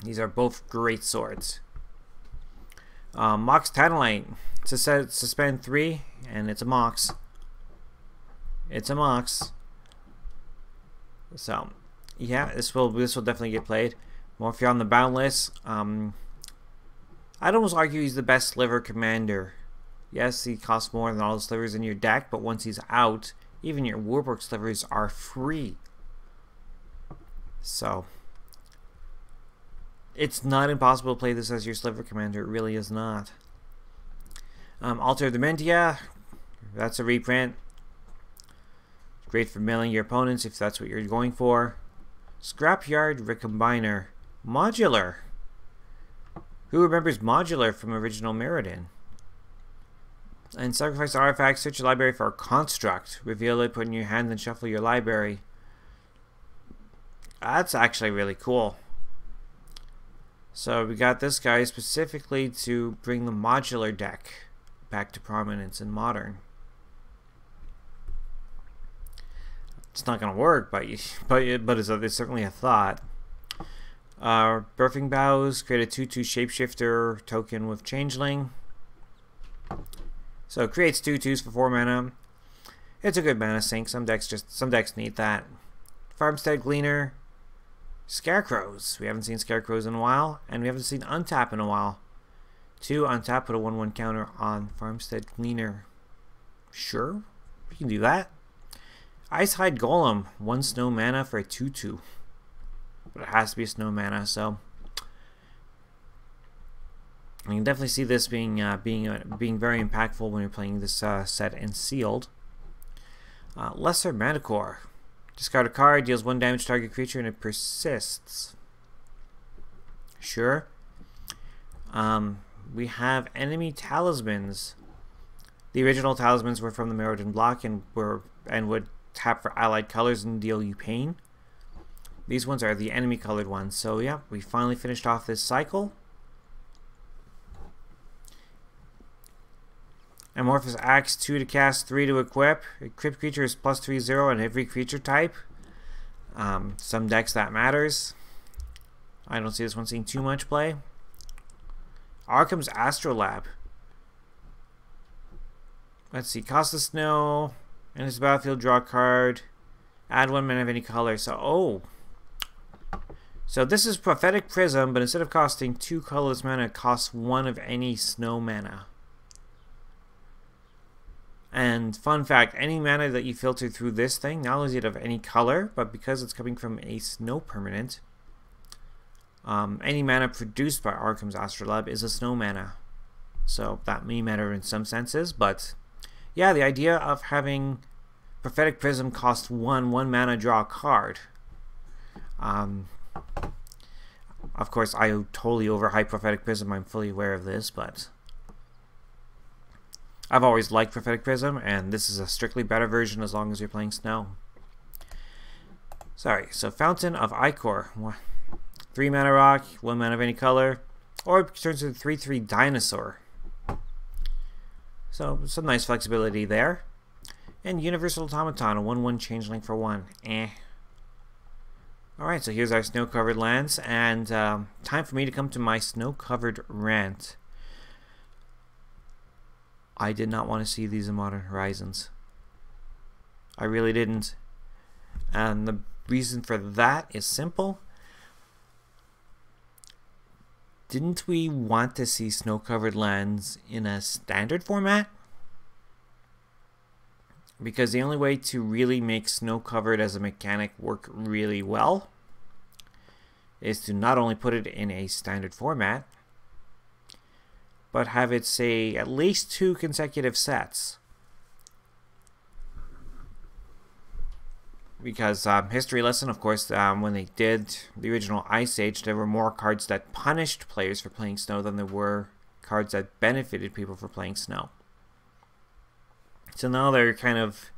these are both great swords. Mox Tantalite. Suspend 3, and it's a Mox. It's a Mox. So yeah, this will definitely get played. More if you're on the Boundless. I'd almost argue he's the best sliver commander. Yes, he costs more than all the slivers in your deck, but once he's out, even your Warburg slivers are free. So it's not impossible to play this as your sliver commander. It really is not. Altar of Dementia. That's a reprint. Great for milling your opponents if that's what you're going for. Scrapyard Recombiner. Modular. Who remembers Modular from original Mirrodin? And sacrifice artifacts, search your library for a construct. Reveal it, put it in your hand, then shuffle your library. That's actually really cool. So we got this guy specifically to bring the modular deck back to prominence in Modern. It's not going to work, but it's certainly a thought. Birthing Boughs, create a 2/2 shapeshifter token with Changeling. So it creates 2/2s for 4 mana. It's a good mana sink. Some decks need that. Farmstead Gleaner. Scarecrows. We haven't seen Scarecrows in a while, and we haven't seen Untap in a while. 2 untap, put a 1/1 counter on Farmstead Gleaner. Sure, we can do that. Icehide Golem. 1 snow mana for a 2/2. But it has to be a snow mana, so I can definitely see this being very impactful when you're playing this set in sealed. Lesser Manticore. Discard a card, deals 1 damage to target creature, and it persists. Sure. We have enemy talismans. The original talismans were from the Mirrodin block and would tap for allied colors and deal you pain. These ones are the enemy colored ones. So yeah, we finally finished off this cycle. Amorphous Axe, 2 to cast, 3 to equip. Equipped creature is +3/0 on every creature type. Some decks that matters. I don't see this one seeing too much play. Arkham's Astrolab. Let's see, cost of snow. In this battlefield, draw a card. Add 1 mana of any color. So this is Prophetic Prism, but instead of costing 2 colorless mana, it costs 1 of any snow mana. And fun fact, any mana that you filter through this thing, not only is it of any color, but because it's coming from a snow permanent, any mana produced by Arkham's Astrolab is a snow mana. So that may matter in some senses, but yeah, the idea of having Prophetic Prism cost 1 mana, draw a card. Of course, I totally overhype Prophetic Prism, I'm fully aware of this, but I've always liked Prophetic Prism, and this is a strictly better version as long as you're playing Snow. Sorry, so Fountain of Icor. 3 mana rock, 1 mana of any color, or it turns into 3/3 dinosaur. So some nice flexibility there. And Universal Automaton, a 1/1 changeling for 1. Alright, so here's our snow-covered lands, and time for me to come to my snow-covered rant. I did not want to see these in Modern Horizons. I really didn't. And the reason for that is simple. Didn't we want to see snow-covered lands in a standard format? Because the only way to really make snow-covered as a mechanic work really well is to not only put it in a standard format, but have it, say, at least 2 consecutive sets. Because history lesson, of course, when they did the original Ice Age, there were more cards that punished players for playing Snow than there were cards that benefited people for playing Snow. So now they're kind of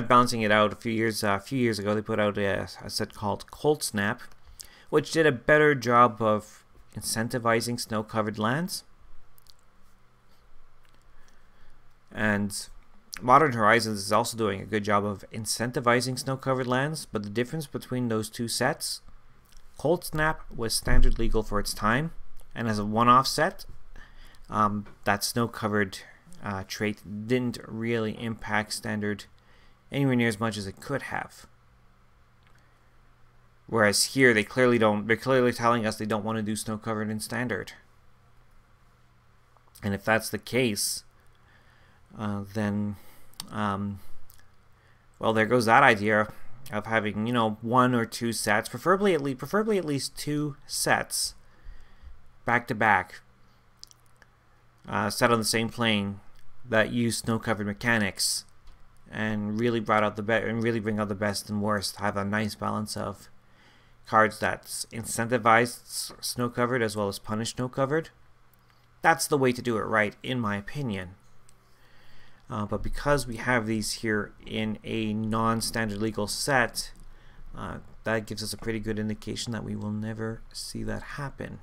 balancing it out. A few years ago, they put out a set called Cold Snap, which did a better job of incentivizing snow-covered lands. And Modern Horizons is also doing a good job of incentivizing snow-covered lands, but the difference between those two sets, Cold Snap was standard legal for its time, and as a one-off set, that snow-covered trait didn't really impact standard anywhere near as much as it could have. Whereas here, they clearly don't. They're clearly telling us they don't want to do snow-covered in standard. And if that's the case, then, well, there goes that idea of having, 1 or 2 sets, preferably at least 2 sets, back to back, set on the same plane that use snow-covered mechanics, and really bring out the best and worst. Have a nice balance of cards that's incentivized snow-covered as well as punish snow-covered. That's the way to do it right, in my opinion. But because we have these here in a non-standard legal set, that gives us a pretty good indication that we will never see that happen.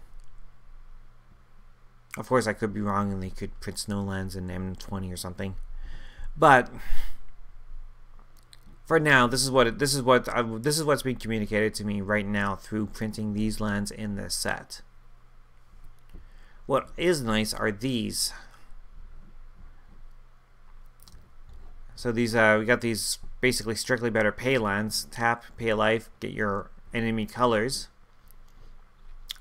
Of course, I could be wrong, and they could print Snowlands in M20 or something. But for now, this is what's being communicated to me right now through printing these lands in this set. What is nice are these. So these we got these basically strictly better pay lands. Tap, pay a life, get your enemy colors.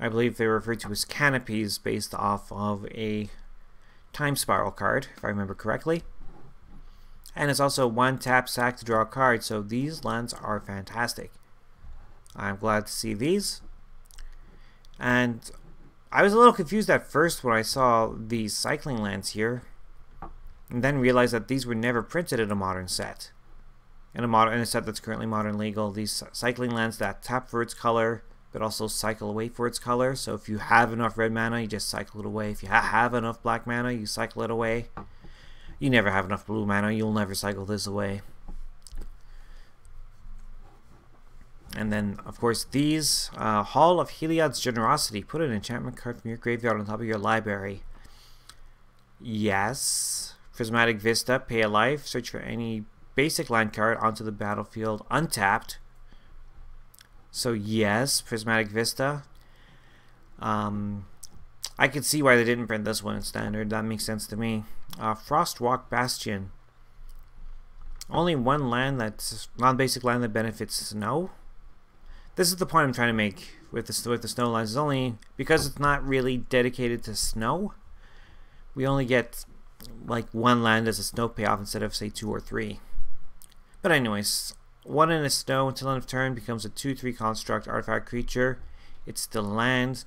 I believe they were referred to as canopies based off of a Time Spiral card, if I remember correctly. And it's also 1 tap sack to draw a card, so these lands are fantastic. I'm glad to see these. And I was a little confused at first when I saw these cycling lands here, and then realized that these were never printed in a modern set. In a set that's currently modern legal, these cycling lands that tap for its color, but also cycle away for its color. So if you have enough red mana, you just cycle it away. If you have enough black mana, you cycle it away. You never have enough blue mana, you'll never cycle this away. And then, of course, these Hall of Heliod's Generosity. Put an enchantment card from your graveyard on top of your library. Yes. Prismatic Vista, pay a life, search for any basic land card onto the battlefield untapped. So yes, Prismatic Vista. I can see why they didn't print this one in standard. That makes sense to me. Frostwalk Bastion. Only one land that's non-basic land that benefits snow. This is the point I'm trying to make with the snow lands. It's only because it's not really dedicated to snow. We only get like one land as a snow payoff instead of say 2 or 3. But anyways, 1 in a snow until end of turn becomes a 2/3 construct artifact creature. It's still land.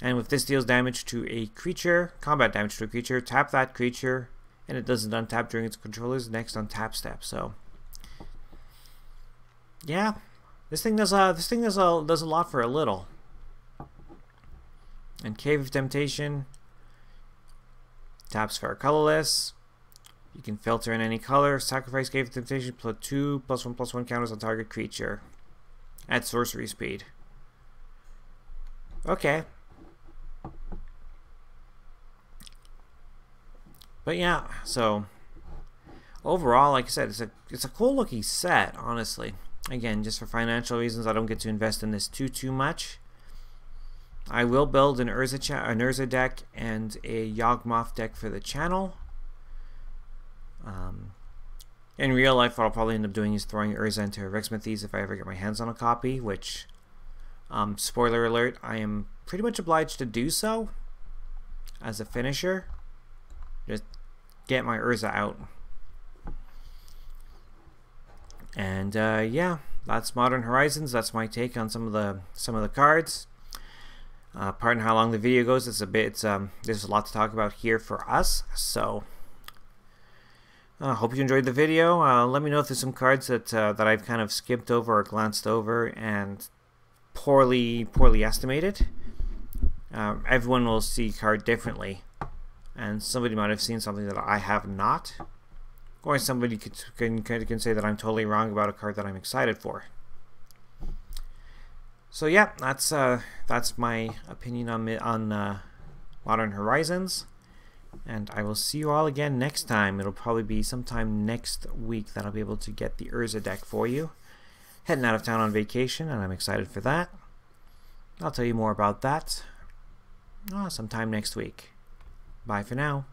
And if this deals damage to a creature, combat damage to a creature, tap that creature, and it doesn't untap during its controller's next untap step. So, yeah, this thing does a lot for a little. And Cave of Temptation taps for colorless. You can filter in any color. Sacrifice Cave of Temptation. Put 2+1/+1 counters on target creature at sorcery speed. Okay. But yeah, so overall, like I said, it's a cool looking set, honestly. Again, just for financial reasons, I don't get to invest in this too much. I will build an Urza deck and a Yawgmoth deck for the channel. In real life, what I'll probably end up doing is throwing Urza into Rexmethes if I ever get my hands on a copy, which, spoiler alert, I am pretty much obliged to do so as a finisher. Just get my Urza out. And yeah, that's Modern Horizons. That's my take on some of the cards. Pardon how long the video goes. It's a bit. There's a lot to talk about here for us. So, hope you enjoyed the video. Let me know if there's some cards that I've kind of skipped over or glanced over and poorly estimated. Everyone will see card differently. And somebody might have seen something that I have not, or somebody can say that I'm totally wrong about a card that I'm excited for. So yeah, that's my opinion on Modern Horizons, and I will see you all again next time. It'll probably be sometime next week that I'll be able to get the Urza deck for you. Heading out of town on vacation, and I'm excited for that. I'll tell you more about that sometime next week. Bye for now.